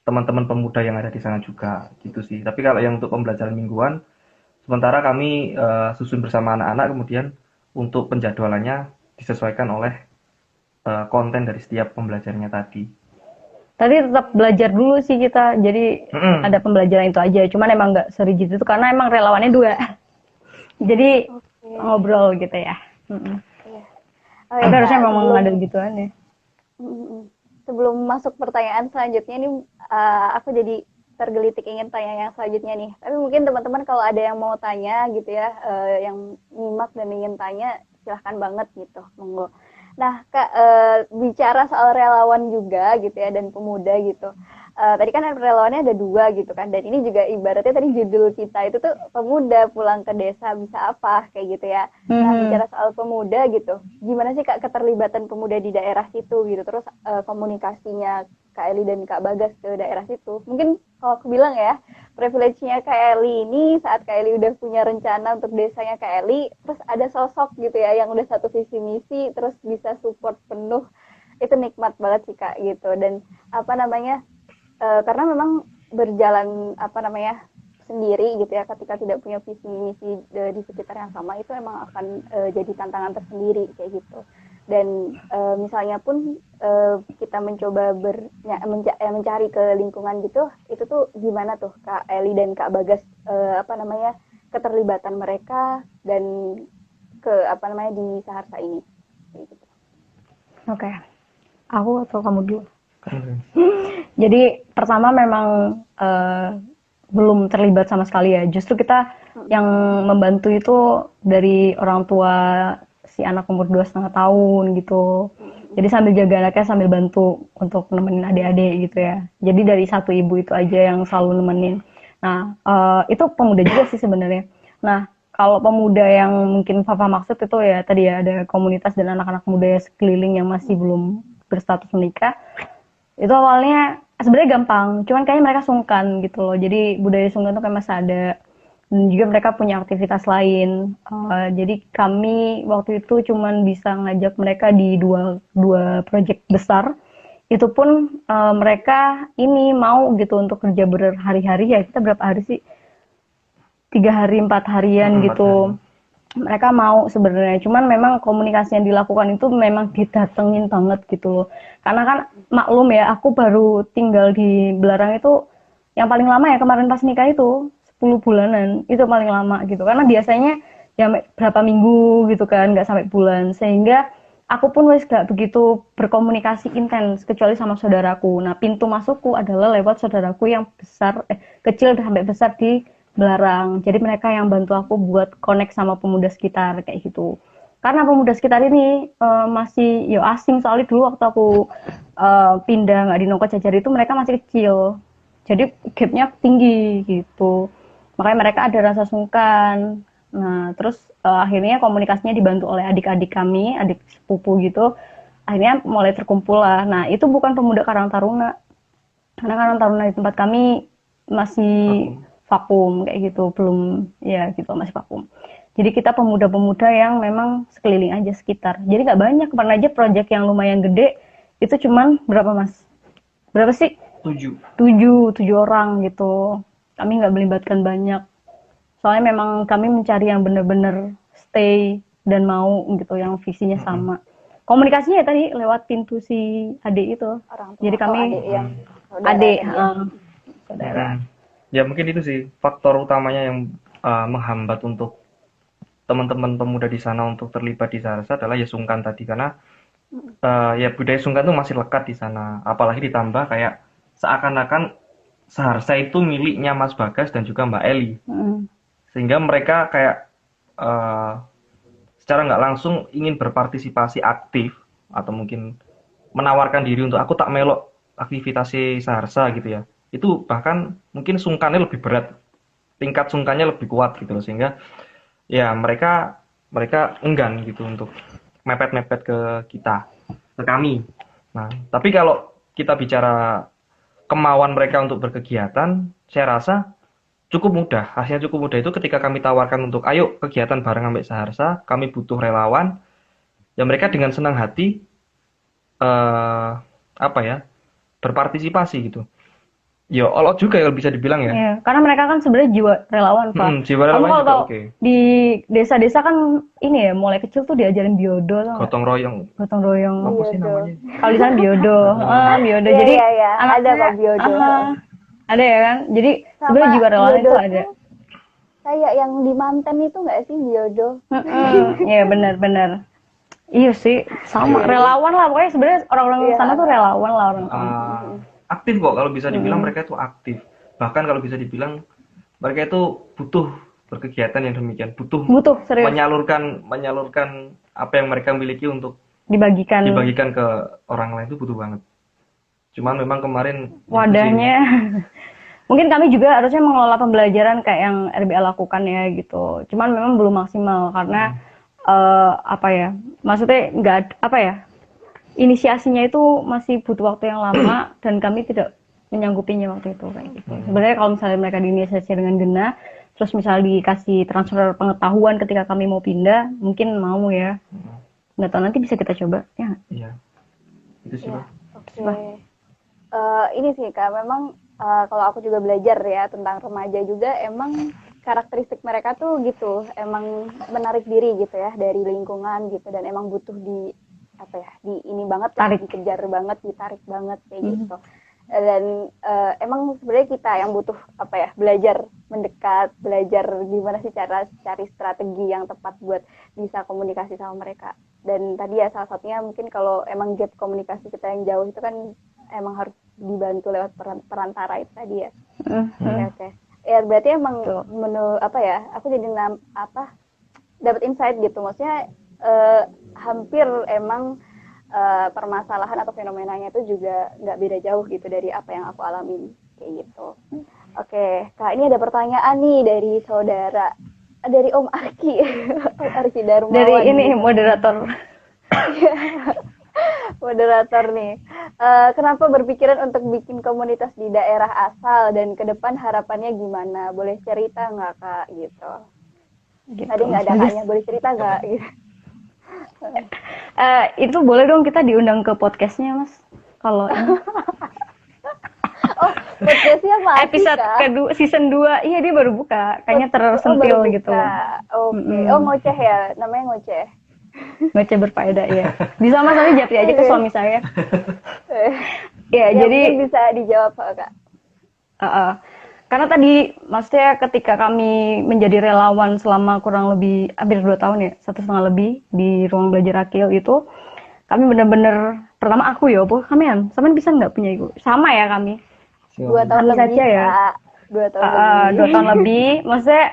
teman-teman pemuda yang ada di sana juga gitu sih. Tapi kalau yang untuk pembelajaran mingguan, sementara kami susun bersama anak-anak, kemudian untuk penjadwalannya disesuaikan oleh konten dari setiap pembelajarannya tadi. Tadi tetap belajar dulu sih kita, jadi Mm-mm. ada pembelajaran itu aja. Cuman emang nggak serigid itu karena emang relawannya dua. Jadi Oke. ngobrol gitu ya. Mm-mm. Iya. Oh ya Tapi harusnya Kak, memang ada gituan ya. mm, sebelum masuk pertanyaan selanjutnya nih, aku jadi tergelitik ingin tanya yang selanjutnya nih. Tapi mungkin teman-teman kalau ada yang mau tanya gitu ya, yang nyimak dan ingin tanya, silahkan banget gitu, monggo. Nah, Kak, bicara soal relawan juga gitu ya dan pemuda gitu. Tadi kan relawannya ada dua gitu kan, dan ini juga ibaratnya tadi judul kita itu tuh pemuda pulang ke desa bisa apa kayak gitu ya. Nah, bicara soal pemuda gitu, gimana sih Kak keterlibatan pemuda di daerah situ gitu, terus komunikasinya Kak Eli dan Kak Bagas ke daerah situ. Mungkin kalau aku bilang ya, privilege-nya Kak Eli ini saat Kak Eli udah punya rencana untuk desanya Kak Eli, terus ada sosok gitu ya yang udah satu visi misi, terus bisa support penuh, itu nikmat banget sih Kak gitu. Dan apa namanya, karena memang berjalan apa namanya sendiri gitu ya ketika tidak punya visi misi di sekitar yang sama itu emang akan jadi tantangan tersendiri kayak gitu. Dan misalnya pun kita mencoba mencari ke lingkungan gitu, itu tuh gimana tuh Kak Eli dan Kak Bagas, apa namanya, keterlibatan mereka dan ke apa namanya di Saharsa ini kayak gitu. Oke. Aku atau kamu dulu? Jadi pertama memang belum terlibat sama sekali ya. Justru kita yang membantu itu dari orang tua si anak umur 2,5 tahun gitu. Jadi sambil jaga anaknya sambil bantu untuk nemenin adik-adik gitu ya. Jadi dari satu ibu itu aja yang selalu nemenin. Nah, itu pemuda juga sih sebenarnya. Nah, kalau pemuda yang mungkin Fafa maksud itu ya tadi ya ada komunitas dan anak-anak muda sekeliling yang masih belum berstatus menikah. Itu awalnya sebenarnya gampang, cuman kayaknya mereka sungkan gitu loh. Jadi budaya sungkan tuh kayak masih ada. Dan juga mereka punya aktivitas lain. Jadi kami waktu itu cuman bisa ngajak mereka di dua proyek besar. Itu pun mereka ini mau gitu untuk kerja berhari-hari ya. Kita berapa hari sih? 3 hari, 4 harian 4 gitu. hari. Mereka mau sebenarnya, cuman memang komunikasi yang dilakukan itu memang didatengin banget gitu loh. Karena kan maklum ya, aku baru tinggal di Belarang itu yang paling lama ya kemarin pas nikah itu 10 bulanan, itu paling lama gitu. Karena biasanya ya berapa minggu gitu kan, nggak sampai bulan. Sehingga aku pun wes gak begitu berkomunikasi intens kecuali sama saudaraku. Nah, pintu masukku adalah lewat saudaraku yang besar, kecil sampai besar di Belarang. Jadi mereka yang bantu aku buat connect sama pemuda sekitar kayak gitu. Karena pemuda sekitar ini masih yo asing, soalnya dulu waktu aku pindah nggak di Nongko Jajar itu mereka masih kecil. Jadi gapnya tinggi gitu. Makanya mereka ada rasa sungkan. Nah, terus akhirnya komunikasinya dibantu oleh adik-adik kami, adik sepupu gitu. Akhirnya mulai terkumpul lah. Nah, itu bukan pemuda Karang Taruna. Karena Karang Taruna di tempat kami masih vakum kayak gitu, belum ya gitu, masih vakum. Jadi kita pemuda-pemuda yang memang sekeliling aja sekitar. Jadi nggak banyak, pernah aja proyek yang lumayan gede itu cuman berapa mas? Berapa sih? 7. 7 orang gitu. Kami nggak melibatkan banyak. Soalnya memang kami mencari yang benar-benar stay dan mau gitu, yang visinya sama. Komunikasinya ya tadi lewat pintu si adik itu. Orang tua. Jadi kami adik yang adik, saudara. Ya mungkin itu sih faktor utamanya yang menghambat untuk teman-teman pemuda di sana untuk terlibat di Saharsa adalah ya sungkan tadi, karena ya budaya sungkan itu masih lekat di sana. Apalagi ditambah kayak seakan-akan Saharsa itu miliknya Mas Bagas dan juga Mbak Eli. Sehingga mereka kayak secara nggak langsung ingin berpartisipasi aktif atau mungkin menawarkan diri untuk aku tak melok aktivitas Saharsa gitu ya. Itu bahkan mungkin sungkannya lebih berat, tingkat sungkannya lebih kuat gitu loh, sehingga ya mereka enggan gitu untuk mepet-mepet ke kita, ke kami. Nah, tapi kalau kita bicara kemauan mereka untuk berkegiatan, saya rasa cukup mudah. Hasilnya cukup mudah itu ketika kami tawarkan untuk ayo kegiatan bareng sampai Saharsa, kami butuh relawan. Ya mereka dengan senang hati berpartisipasi gitu. Ya all out juga ya bisa dibilang ya. Iya, karena mereka kan sebenarnya jiwa relawan, Pak. Jiwa relawan Kamu kalau juga tahu oke. di desa-desa kan ini ya, mulai kecil tuh diajarin biodo tau nggak? Gotong royong. Gotong royong. Apa sih Biodo. namanya? Kalau di sana biodo, biodo. Iya, Jadi iya. Ada kok biodo. Ada ya kan? Jadi Sama sebenarnya jiwa relawan biodo itu ada. tuh kayak yang di Manten itu nggak sih biodo? Iya benar-benar. Iya sih, sama relawan lah pokoknya sebenarnya orang-orang Iya. sana tuh relawan lah orang sana. Aktif kok kalau bisa dibilang mereka itu aktif. Bahkan kalau bisa dibilang mereka itu butuh berkegiatan yang demikian, butuh Serius menyalurkan apa yang mereka miliki untuk dibagikan ke orang lain, itu butuh banget. Cuman memang kemarin wadahnya. Mungkin kami juga harusnya mengelola pembelajaran kayak yang RBA lakukan ya gitu. Cuman memang belum maksimal karena maksudnya nggak inisiasinya itu masih butuh waktu yang lama dan kami tidak menyanggupinya waktu itu kayak gitu. Sebenarnya kalau misalnya mereka diinisiasi dengan genah, terus misalnya dikasih transfer pengetahuan ketika kami mau pindah, mungkin mau ya. Nggak tahu, nanti bisa kita coba ya. Iya. Itu sih, Pak. Oke. Ini sih Kak, memang kalau aku juga belajar ya tentang remaja juga, emang karakteristik mereka tuh gitu, emang menarik diri gitu ya dari lingkungan gitu, dan emang butuh di ini banget, dikejar banget, ditarik banget kayak gitu. Dan emang sebenarnya kita yang butuh belajar mendekat, belajar gimana sih cara cari strategi yang tepat buat bisa komunikasi sama mereka. Dan tadi ya salah satunya mungkin kalau emang gap komunikasi kita yang jauh itu kan emang harus dibantu lewat perantara itu tadi ya. Oke. Ya berarti emang aku jadi dapat insight gitu, maksudnya hampir emang permasalahan atau fenomenanya itu juga nggak beda jauh gitu dari apa yang aku alamin kayak gitu. Oke, Kak, ini ada pertanyaan nih dari saudara, dari Om Arki, Arki Darmawan. Dari ini moderator. Moderator nih. Kenapa berpikiran untuk bikin komunitas di daerah asal dan ke depan harapannya gimana? Boleh cerita nggak Kak gitu? Gitu. Tadi nggak ada Bagus. Kaknya, boleh cerita nggak? Gitu. Itu boleh dong kita diundang ke podcastnya Mas. Kalau ini Oh, podcastnya masih episode Kak? kedua season 2, iya dia baru buka, kayaknya Oh, baru tersentil gitu. buka. Oke. Oh, ngoceh ya, namanya ngoceh. Baca berfaedah ya. Bisa Mas nanti japri aja ke suami saya. Ya, Ya, jadi mungkin bisa dijawab Kak. karena tadi maksudnya ketika kami menjadi relawan selama kurang lebih hampir 2 tahun ya, 1,5 lebih di ruang belajar Akil itu, kami benar-benar pertama aku ya, apa kalian? Sampean bisa nggak punya itu? Sama ya kami. 2 tahun Kami lebih saja ya. Kak. 2 tahun 2 lebih. tahun lebih, maksudnya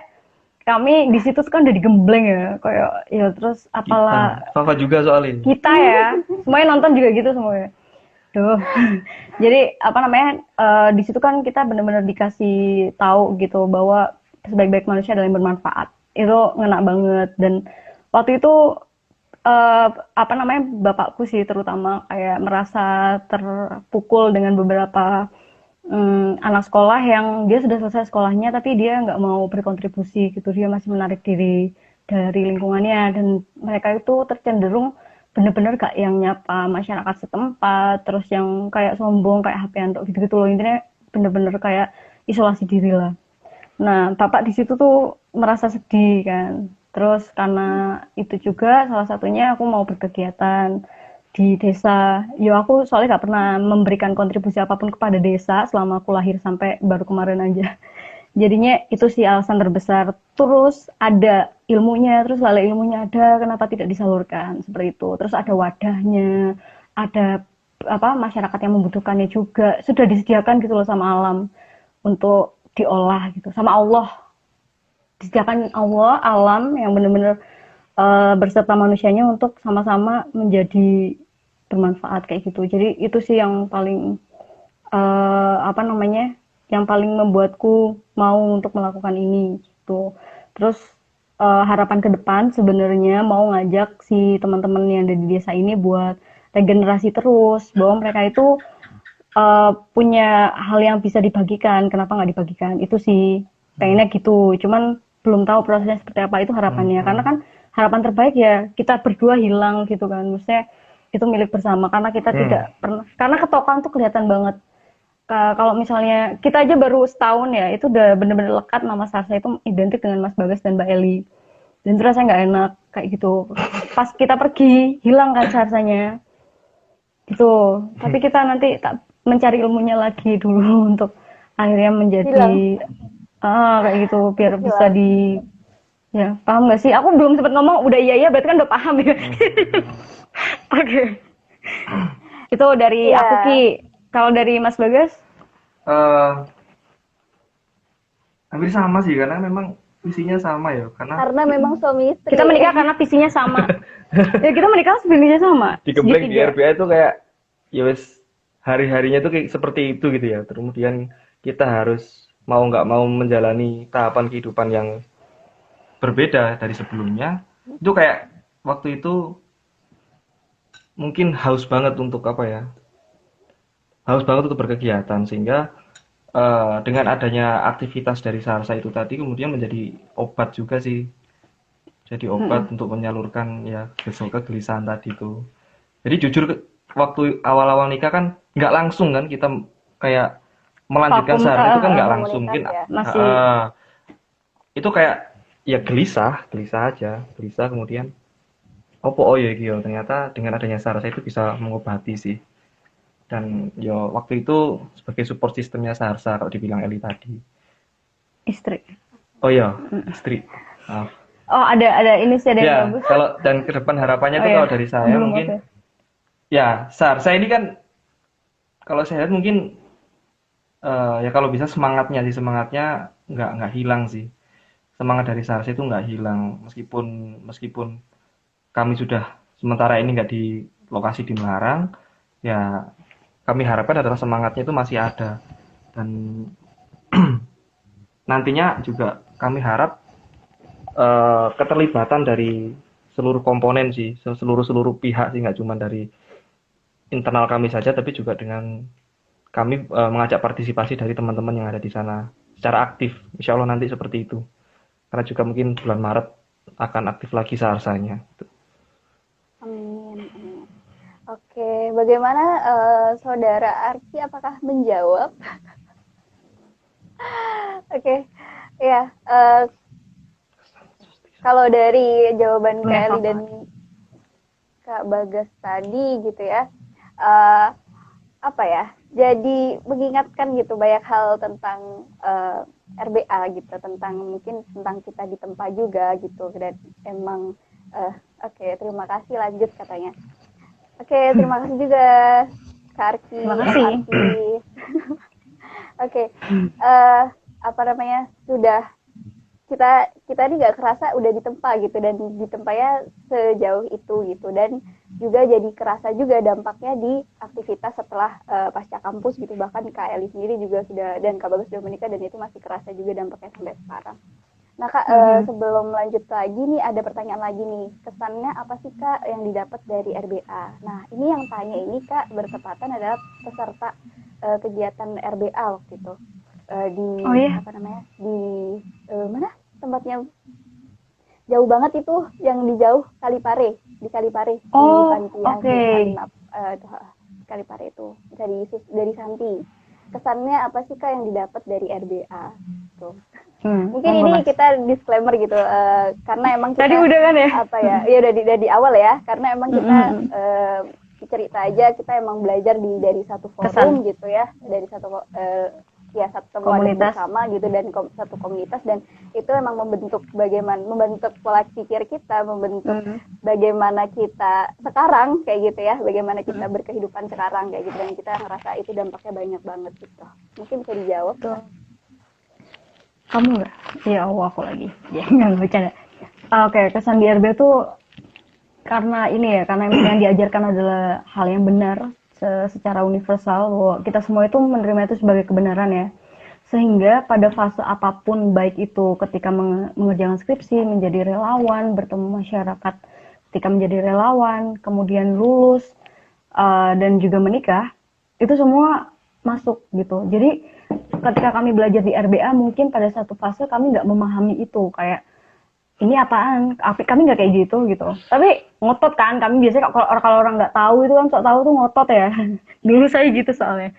kami di situ kan udah digembleng ya, kayak ya terus apalah Fafa juga soalnya. kita ya, semuanya nonton juga gitu semuanya. Duh. Jadi apa namanya di situ kan kita benar-benar dikasih tahu gitu bahwa sebaik-baik manusia adalah yang bermanfaat. Itu ngena banget dan waktu itu apa namanya bapakku sih terutama kayak merasa terpukul dengan beberapa anak sekolah yang dia sudah selesai sekolahnya tapi dia nggak mau berkontribusi gitu, dia masih menarik diri dari lingkungannya dan mereka itu tercenderung bener-bener gak yang nyapa masyarakat setempat, terus yang kayak sombong kayak HP untuk gitu-gitu loh, intinya bener-bener kayak isolasi diri lah. Nah, bapak di situ tuh merasa sedih kan. Terus karena itu juga salah satunya aku mau berkegiatan di desa. Yo aku soalnya gak pernah memberikan kontribusi apapun kepada desa selama aku lahir sampai baru kemarin aja. Jadinya itu sih alasan terbesar. Terus ada ilmunya, terus kalau ilmunya ada, kenapa tidak disalurkan seperti itu. Terus ada wadahnya, ada apa masyarakat yang membutuhkannya juga sudah disediakan gitu loh sama alam untuk diolah gitu, sama Allah disediakan Allah alam yang benar-benar berserta manusianya untuk sama-sama menjadi bermanfaat kayak gitu. Jadi itu sih yang paling apa namanya yang paling membuatku mau untuk melakukan ini gitu. Terus harapan ke depan sebenarnya mau ngajak si teman-teman yang ada di desa ini buat regenerasi terus, bahwa mereka itu punya hal yang bisa dibagikan, kenapa nggak dibagikan? Itu sih pengennya gitu. Cuman belum tahu prosesnya seperti apa, itu harapannya. Karena kan harapan terbaik ya kita berdua hilang gitu kan. Maksudnya itu milik bersama karena kita tidak pernah, karena ketokan tuh kelihatan banget. Kalau misalnya kita aja baru setahun ya, itu udah bener-bener lekat nama Sarsa itu identik dengan Mas Bagas dan Mbak Eli. Dan itu rasanya nggak enak kayak gitu. Pas kita pergi hilang kan Sarsanya. Gitu. Tapi kita nanti tak mencari ilmunya lagi dulu untuk akhirnya menjadi kayak gitu biar bisa di ya paham nggak sih? Aku belum sempat ngomong udah iya berarti kan udah paham ya. Oke. Itu dari aku Ki. Kalau dari Mas Bagas? Hampir sama sih karena memang visinya sama ya karena memang suami istri. Kita menikah karena visinya sama. Ya kita menikah visinya sama. Digembleng di RBA itu kayak ya wes hari-harinya tuh kayak seperti itu gitu ya. Kemudian kita harus mau nggak mau menjalani tahapan kehidupan yang berbeda dari sebelumnya. Itu kayak waktu itu mungkin haus banget untuk apa ya? Haus banget untuk berkegiatan sehingga dengan adanya aktivitas dari Sarsa itu tadi kemudian menjadi obat juga sih. Jadi obat untuk menyalurkan ya kegelisahan tadi itu. Jadi jujur waktu awal-awal nikah kan nggak langsung kan kita kayak melanjutkan sehari itu kan nggak langsung mungkin masih itu kayak ya gelisah aja kemudian oh ya gitu ternyata dengan adanya Sarsa itu bisa mengobati sih dan yo waktu itu sebagai support sistemnya Sarsa kalau dibilang Eli tadi istri istri ada ini sih ada yang bagus kalau dan ke depan harapannya tuh kalau dari saya mungkin ya Sarsa ini kan kalau saya lihat mungkin ya kalau bisa semangatnya nggak hilang sih, semangat dari Sarsa itu nggak hilang meskipun kami sudah sementara ini nggak di lokasi di Melarang ya kami harapkan adalah semangatnya itu masih ada dan nantinya juga kami harap keterlibatan dari seluruh komponen sih seluruh pihak sih nggak cuma dari internal kami saja, tapi juga dengan kami mengajak partisipasi dari teman-teman yang ada di sana secara aktif. Insya Allah nanti seperti itu. Karena juga mungkin bulan Maret akan aktif lagi sarsanya. Amin, amin. Oke, bagaimana Saudara Arki, apakah menjawab? Oke, ya. Kalau dari jawaban Kak Eli dan Kak Bagas tadi gitu ya, apa ya? Jadi mengingatkan gitu banyak hal tentang RBA gitu, mungkin tentang kita ditempa juga gitu, dan emang oke, terima kasih, lanjut katanya. Oke, terima kasih juga Kak Arki. Terima kasih. Oke, apa namanya, sudah kita ini nggak kerasa udah ditempa gitu, dan ditempanya sejauh itu gitu, dan juga jadi kerasa juga dampaknya di aktivitas setelah pasca kampus gitu. Bahkan Kak Eli sendiri juga sudah, dan Kak Bagus sudah menikah, dan itu masih kerasa juga dampaknya sampai sekarang. Nah Kak, sebelum lanjut lagi nih, ada pertanyaan lagi nih, kesannya apa sih Kak yang didapat dari RBA? Nah ini yang tanya ini Kak bertepatan adalah peserta kegiatan RBA waktu itu. Apa namanya, di mana tempatnya jauh banget itu, yang di jauh Kalipare, di Kalipare, di Santi ya, Kalipare itu dari Santi. Kesannya apa sih Kak yang didapat dari RBA tuh? Mungkin ini kita disclaimer gitu, karena emang kita tadi udah kan ya, apa ya, ya udah dari awal ya, karena emang kita cerita aja, kita emang belajar dari satu forum gitu ya, dari satu satu komunitas bersama gitu, dan satu komunitas, dan itu emang membentuk pola pikir kita, membentuk bagaimana kita sekarang kayak gitu ya, bagaimana kita berkehidupan sekarang kayak gitu, dan kita ngerasa itu dampaknya banyak banget gitu. Mungkin bisa dijawab tuh. Kamu nggak? Ya Allah, aku lagi. Ya nggak bercanda. Oke, kesan di RB tuh karena ini ya, karena yang diajarkan adalah hal yang benar secara universal, bahwa kita semua itu menerima itu sebagai kebenaran ya. Sehingga pada fase apapun, baik itu ketika mengerjakan skripsi, menjadi relawan, bertemu masyarakat ketika menjadi relawan, kemudian lulus, dan juga menikah, itu semua masuk gitu. Jadi ketika kami belajar di RBA, mungkin pada satu fase kami nggak memahami itu, kayak ini apaan, kami nggak kayak gitu. Tapi ngotot kan, kami biasanya kalau orang nggak tahu itu kan, sok tahu tuh ngotot ya. Dulu saya gitu soalnya.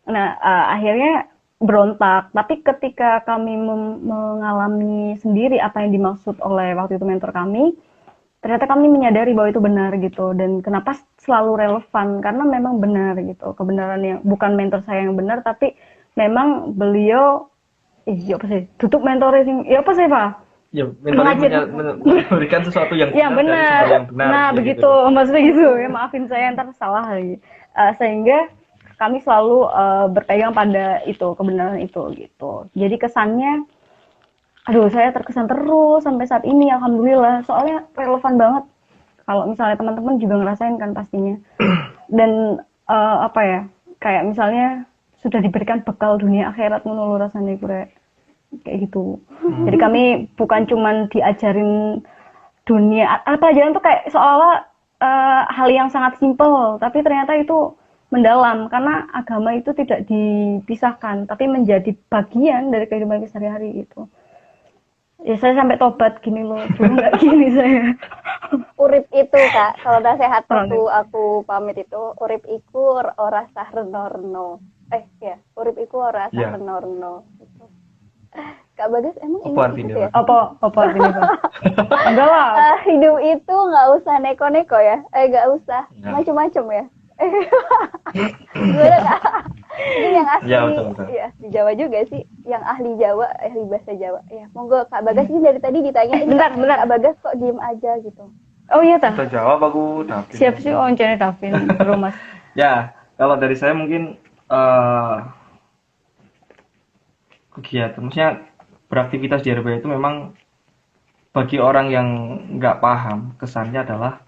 Nah, akhirnya berontak. Tapi ketika kami mengalami sendiri apa yang dimaksud oleh waktu itu mentor kami, ternyata kami menyadari bahwa itu benar gitu. Dan kenapa selalu relevan, karena memang benar gitu. Kebenaran yang bukan mentor saya yang benar, tapi memang beliau apa sih? Tutup mentoring. Ya apa sih, Pak? Ya, memberikan sesuatu yang benar. Yang benar. Nah, begitu. Maksudnya gitu. Ya, maafin saya ntar salah lagi. Sehingga kami selalu berpegang pada itu, kebenaran itu gitu. Jadi kesannya, aduh, saya terkesan terus sampai saat ini, alhamdulillah. Soalnya relevan banget. Kalau misalnya teman-teman juga ngerasain kan pastinya. Dan apa ya, kayak misalnya sudah diberikan bekal dunia akhirat menulu rasanya kayak gitu. Jadi kami bukan cuman diajarin dunia, pelajaran tuh kayak seolah hal yang sangat simpel, tapi ternyata itu mendalam, karena agama itu tidak dipisahkan, tapi menjadi bagian dari kehidupan sehari-hari gitu. Ya saya sampai tobat gini loh, dulu nggak gini saya. Urip itu Kak, kalau nasihat waktu aku pamit itu, urip iku ora sah renorno. Urip iku ora sah renorno. Gitu. Kak Bagas emang ini gitu ya? Apa artinya Pak? Enggak lah. Hidup itu nggak usah neko-neko ya, nggak usah macem-macem ya. Gimana Kak? Ini yang asli, ya di Jawa juga sih, yang ahli Jawa, ahli bahasa Jawa. Ya, monggo Kak Bagas, ini dari tadi ditanya, bentar. Kak Bagas kok diem aja gitu. Oh iya ta? Kita jawab aku, Davin. Siap sih, wawancara Davin, Mas. Ya, kalau dari saya mungkin kegiatan, maksudnya beraktivitas di RBA itu memang bagi orang yang nggak paham, kesannya adalah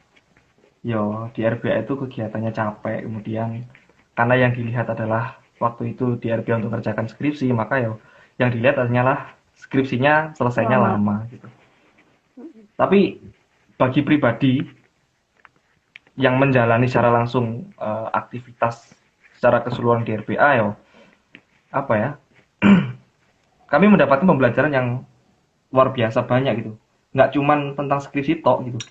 di RBA itu kegiatannya capek, kemudian karena yang dilihat adalah waktu itu di RBA untuk kerjakan skripsi, maka yang dilihat hanyalah skripsinya selesainya lama gitu. Tapi bagi pribadi yang menjalani secara langsung aktivitas secara keseluruhan di RPA ya apa ya kami mendapatkan pembelajaran yang luar biasa banyak gitu, nggak cuman tentang skripsi tok gitu,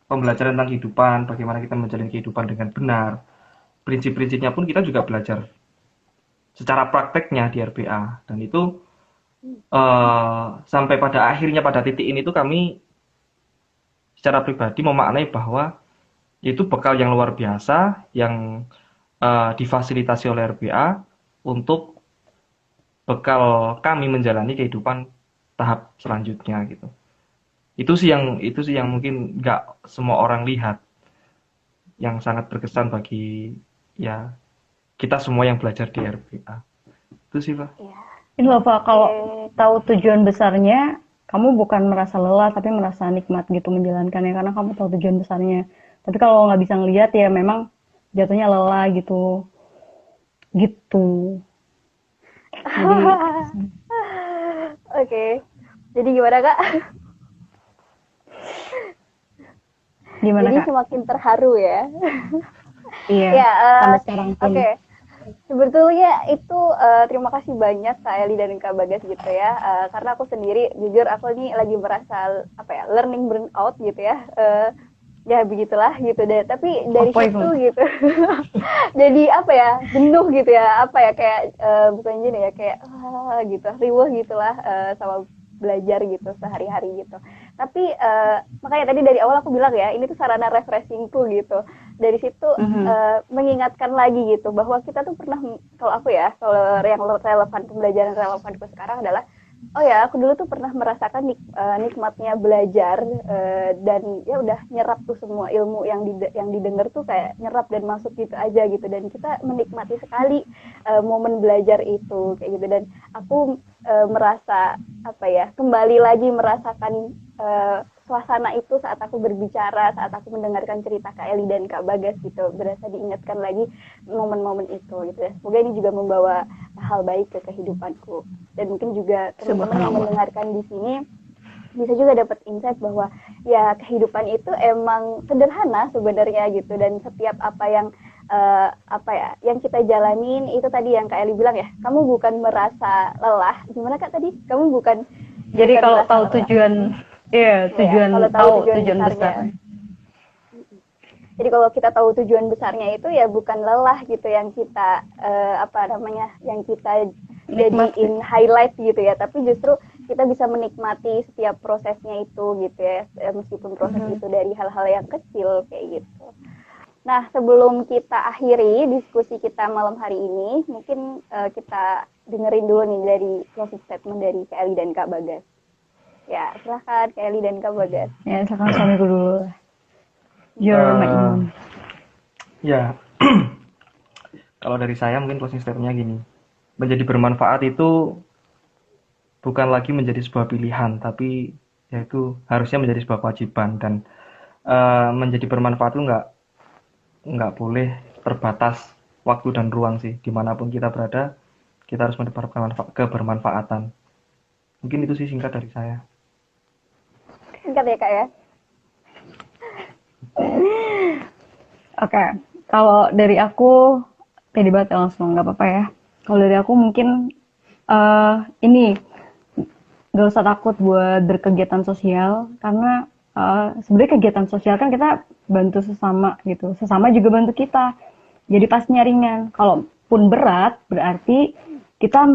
pembelajaran tentang kehidupan, bagaimana kita menjalani kehidupan dengan benar, prinsip-prinsipnya pun kita juga belajar secara prakteknya di RPA, dan itu sampai pada akhirnya pada titik ini tuh kami secara pribadi memaknai bahwa itu bekal yang luar biasa yang difasilitasi oleh RPA untuk bekal kami menjalani kehidupan tahap selanjutnya gitu. Itu sih yang mungkin nggak semua orang lihat, yang sangat berkesan bagi ya kita semua yang belajar di RPA. Itu sih, Pak. Iya. Ini loh Pak, kalau Oke. tahu tujuan besarnya, kamu bukan merasa lelah tapi merasa nikmat gitu menjalankannya karena kamu tahu tujuan besarnya. Tapi kalau nggak bisa ngelihat ya memang jatuhnya lelah gitu. Gitu. Jadi Oke. Jadi gimana Kak? gimana Jadi Kak? semakin terharu ya. Iya, Ya, sampai sekarang pun. oke. Sebetulnya itu terima kasih banyak Kak Eli dan Kak Bagas gitu ya. Karena aku sendiri jujur aku ini lagi merasa apa ya, learning burnout gitu ya. Ya begitulah gitu deh. Tapi dari Apa situ itu? gitu. Jadi apa ya? Jenuh gitu ya. Apa ya kayak bukan jenuh ya, kayak gitu. Riweuh gitulah sama belajar gitu sehari-hari gitu. Tapi makanya tadi dari awal aku bilang ya, ini tuh sarana refreshingku gitu. Dari situ Mhm. mengingatkan lagi gitu bahwa kita tuh pernah, kalau aku ya, kalau yang relevan, pembelajaran relevanku sekarang adalah oh ya aku dulu tuh pernah merasakan nikmatnya belajar dan ya udah nyerap tuh semua ilmu yang didengar tuh kayak nyerap dan masuk gitu aja gitu, dan kita menikmati sekali momen belajar itu kayak gitu. Dan aku merasa apa ya, kembali lagi merasakan suasana itu saat aku berbicara, saat aku mendengarkan cerita Kak Eli dan Kak Bagas gitu, berasa diingatkan lagi momen-momen itu gitu ya. Semoga ini juga membawa hal baik ke kehidupanku, dan mungkin juga teman-teman yang Subhanallah. mendengarkan di sini bisa juga dapat insight bahwa ya kehidupan itu emang sederhana sebenarnya gitu, dan setiap apa ya yang kita jalanin itu tadi yang Kak Eli bilang ya, kamu bukan merasa lelah, gimana Kak tadi, kamu bukan Jadi bukan kalau merasa tahu lelah tujuan, iya, ya, kalau tahu tujuan tujuan besar. besarnya. Jadi kalau kita tahu tujuan besarnya itu ya bukan lelah gitu yang kita apa namanya, yang kita Nikmati. jadiin highlight gitu ya, tapi justru kita bisa menikmati setiap prosesnya itu gitu ya, meskipun proses itu dari hal-hal yang kecil kayak gitu. Nah, sebelum kita akhiri diskusi kita malam hari ini, mungkin kita dengerin dulu nih dari closing statement dari Kak Eli dan Kak Bagas. Ya, silahkan Kak Eli dan Kak Bagas. Ya, misalkan suamiku dulu. You're my Eh, imam. ya, kalau dari saya mungkin closing statement-nya gini. Menjadi bermanfaat itu bukan lagi menjadi sebuah pilihan, tapi yaitu harusnya menjadi sebuah kewajiban, dan menjadi bermanfaat itu nggak boleh terbatas waktu dan ruang sih. Dimanapun kita berada, kita harus mendapatkan kebermanfaatan. Mungkin itu sih singkat dari saya. Singkat ya Kak ya. Oke, kalau dari aku pede banget ya langsung, nggak apa-apa ya. Kalau dari aku mungkin ini nggak usah takut buat berkegiatan sosial karena sebenarnya kegiatan sosial kan kita bantu sesama gitu, sesama juga bantu kita. Jadi pastinya ringan. Kalaupun berat berarti kita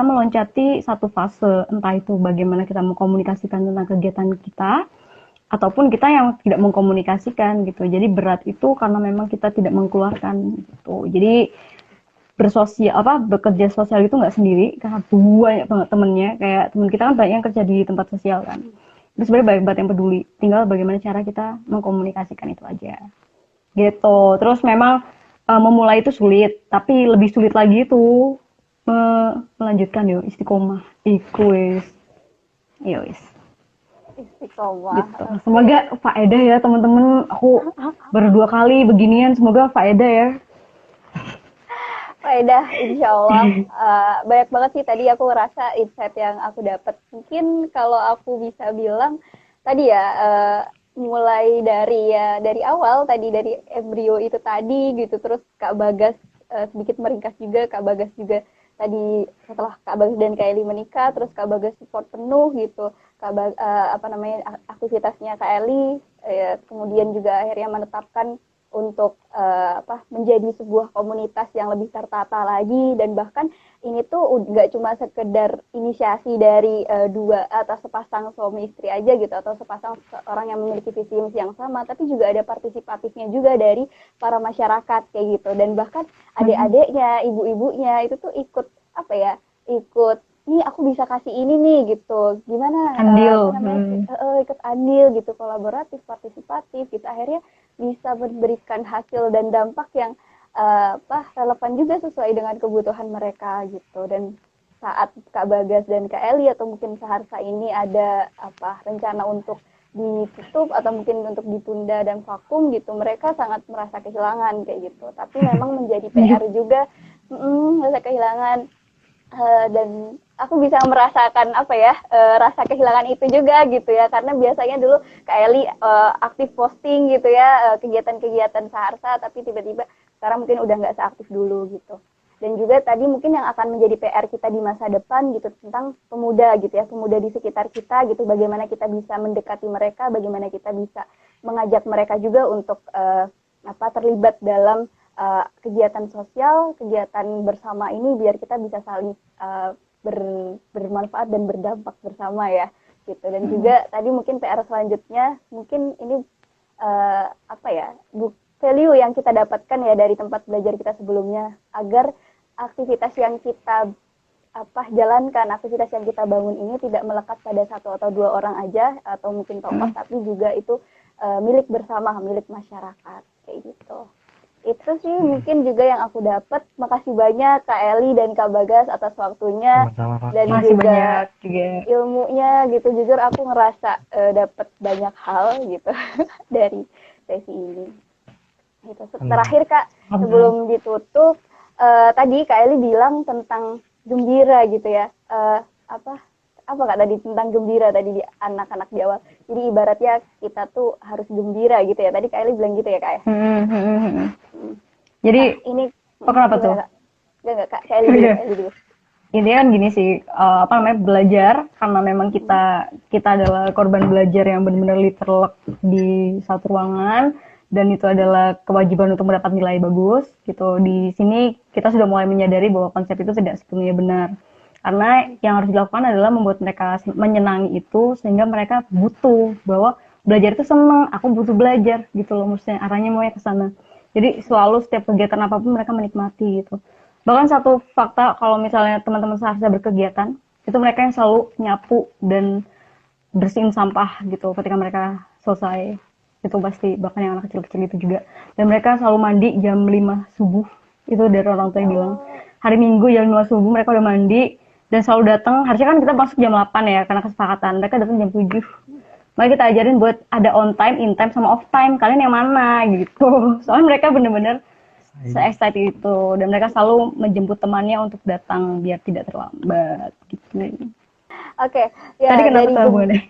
meloncati satu fase, entah itu bagaimana kita mengkomunikasikan tentang kegiatan kita ataupun kita yang tidak mengkomunikasikan gitu. Jadi berat itu karena memang kita tidak mengeluarkan gitu. Jadi bekerja sosial itu nggak sendiri karena banyak banget temennya, kayak temen kita kan banyak yang kerja di tempat sosial kan, itu sebenarnya banyak banget yang peduli, tinggal bagaimana cara kita mengkomunikasikan itu aja gitu. Terus memang memulai itu sulit, tapi lebih sulit lagi itu melanjutkan yo istiqomah iku wis yo wis Istiqomah. gitu. Semoga faedah ya teman-teman, aku baru 2 kali beginian, semoga faedah ya. Faedah, insya Allah. Banyak banget sih tadi aku ngerasa insight yang aku dapat. Mungkin kalau aku bisa bilang tadi ya, mulai dari awal tadi, dari embrio itu tadi gitu, terus Kak Bagas sedikit meringkas juga, Kak Bagas juga tadi setelah Kak Bagas dan Kak Eli menikah, terus Kak Bagas support penuh gitu, aktivitasnya Kak Eli, kemudian juga akhirnya menetapkan untuk menjadi sebuah komunitas yang lebih tertata lagi, dan bahkan ini tuh nggak cuma sekedar inisiasi dari dua atau sepasang suami istri aja gitu, atau sepasang orang yang memiliki visi misi yang sama, tapi juga ada partisipatifnya juga dari para masyarakat kayak gitu, dan bahkan adik-adiknya, ibu-ibunya itu tuh ikut ikut nih aku bisa kasih ini nih gitu, gimana Andil. ikut andil gitu, kolaboratif, partisipatif gitu, akhirnya bisa memberikan hasil dan dampak yang relevan juga sesuai dengan kebutuhan mereka gitu. Dan saat Kak Bagas dan Kak Eli atau mungkin Saharsa ini ada rencana untuk ditutup atau mungkin untuk ditunda dan vakum gitu, mereka sangat merasa kehilangan kayak gitu. Tapi memang menjadi PR juga, merasa kehilangan. Dan aku bisa merasakan rasa kehilangan itu juga gitu ya, karena biasanya dulu Kak Eli aktif posting gitu ya, kegiatan-kegiatan Saharsa, tapi tiba-tiba sekarang mungkin udah nggak seaktif dulu gitu. Dan juga tadi mungkin yang akan menjadi PR kita di masa depan gitu, tentang pemuda gitu ya, pemuda di sekitar kita gitu, bagaimana kita bisa mendekati mereka, bagaimana kita bisa mengajak mereka juga untuk terlibat dalam kegiatan sosial, kegiatan bersama ini, biar kita bisa saling bermanfaat dan berdampak bersama ya gitu. Dan juga tadi mungkin PR selanjutnya mungkin ini value yang kita dapatkan ya dari tempat belajar kita sebelumnya, agar aktivitas yang kita jalankan, aktivitas yang kita bangun ini tidak melekat pada satu atau dua orang aja atau mungkin tokoh, tapi juga itu milik bersama, milik masyarakat kayak gitu. Itu sih mungkin juga yang aku dapat. Makasih banyak Kak Eli dan Kak Bagas atas waktunya. Sama-sama, Dan Makasih juga banyak juga. ilmunya gitu. Jujur aku ngerasa dapat banyak hal gitu dari sesi ini. Gitu. Terakhir Kak, sebelum ditutup, tadi Kak Eli bilang tentang gembira gitu ya. Apa Kak tadi tentang gembira tadi di anak-anak di awal. Jadi ibaratnya kita tuh harus gembira gitu ya. Tadi Kak Eli bilang gitu ya Kak ya. Jadi Ini kenapa tuh? Enggak Kak, Kak Eli dulu. Ini kan gini sih, belajar, karena memang kita adalah korban belajar yang benar-benar literlek di satu ruangan, dan itu adalah kewajiban untuk mendapat nilai bagus gitu. Di sini kita sudah mulai menyadari bahwa konsep itu tidak sepenuhnya benar, karena yang harus dilakukan adalah membuat mereka menyenangi itu, sehingga mereka butuh bahwa belajar itu senang, aku butuh belajar gitu loh, maksudnya arahnya mau ke sana. Jadi selalu setiap kegiatan apapun mereka menikmati gitu. Bahkan satu fakta, kalau misalnya teman-teman Saharsa berkegiatan, itu mereka yang selalu nyapu dan bersihin sampah gitu ketika mereka selesai. Itu pasti, bahkan yang anak kecil-kecil itu juga. Dan mereka selalu mandi jam 5 subuh. Itu dari orang tua yang bilang. Hari Minggu jam 5 subuh mereka udah mandi dan selalu datang. Harusnya kan kita masuk jam 8 ya, karena kesepakatan. Mereka datang jam 7. Makanya kita ajarin buat ada on time, in time, sama off time. Kalian yang mana gitu. Soalnya mereka bener-bener se-excited itu, dan mereka selalu menjemput temannya untuk datang biar tidak terlambat gitu. Oke, ya tadi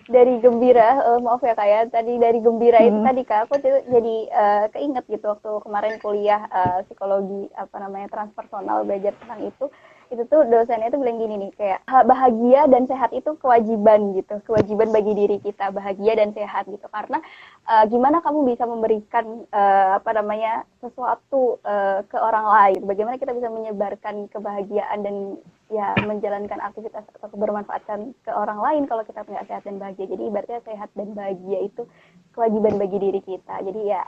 dari gembira, maaf ya Kak ya, tadi dari gembira itu tadi Kak, aku jadi keinget gitu waktu kemarin kuliah psikologi transpersonal, belajar tentang itu tuh dosennya itu bilang gini nih, kayak bahagia dan sehat itu kewajiban gitu, kewajiban bagi diri kita, bahagia dan sehat gitu, karena gimana kamu bisa memberikan sesuatu ke orang lain, bagaimana kita bisa menyebarkan kebahagiaan dan ya menjalankan aktivitas atau bermanfaatkan ke orang lain kalau kita nggak sehat dan bahagia. Jadi ibaratnya sehat dan bahagia itu kewajiban bagi diri kita. Jadi ya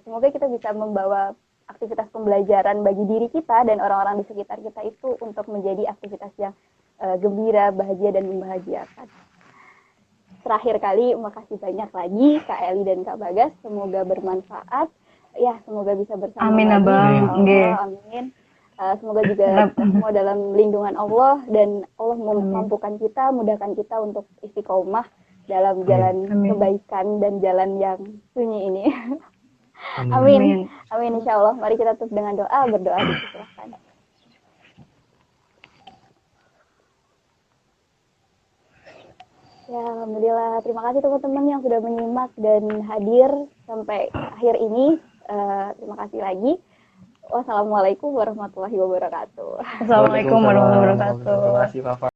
semoga kita bisa membawa aktivitas pembelajaran bagi diri kita dan orang-orang di sekitar kita itu untuk menjadi aktivitas yang gembira, bahagia, dan membahagiakan. Terakhir kali, makasih banyak lagi Kak Eli dan Kak Bagas. Semoga bermanfaat. Ya, semoga bisa bersama amin, lagi. Amin. Semoga juga kita semua dalam lindungan Allah, dan Allah memampukan kita, mudahkan kita untuk istiqomah dalam jalan kebaikan dan jalan yang sunyi ini. Amin. Insya Allah. Mari kita tutup dengan doa, berdoa dipersilakan. Ya, alhamdulillah. Terima kasih teman-teman yang sudah menyimak dan hadir sampai akhir ini. Terima kasih lagi. Wassalamualaikum warahmatullahi wabarakatuh. Assalamualaikum warahmatullahi wabarakatuh. Terima kasih, Papa.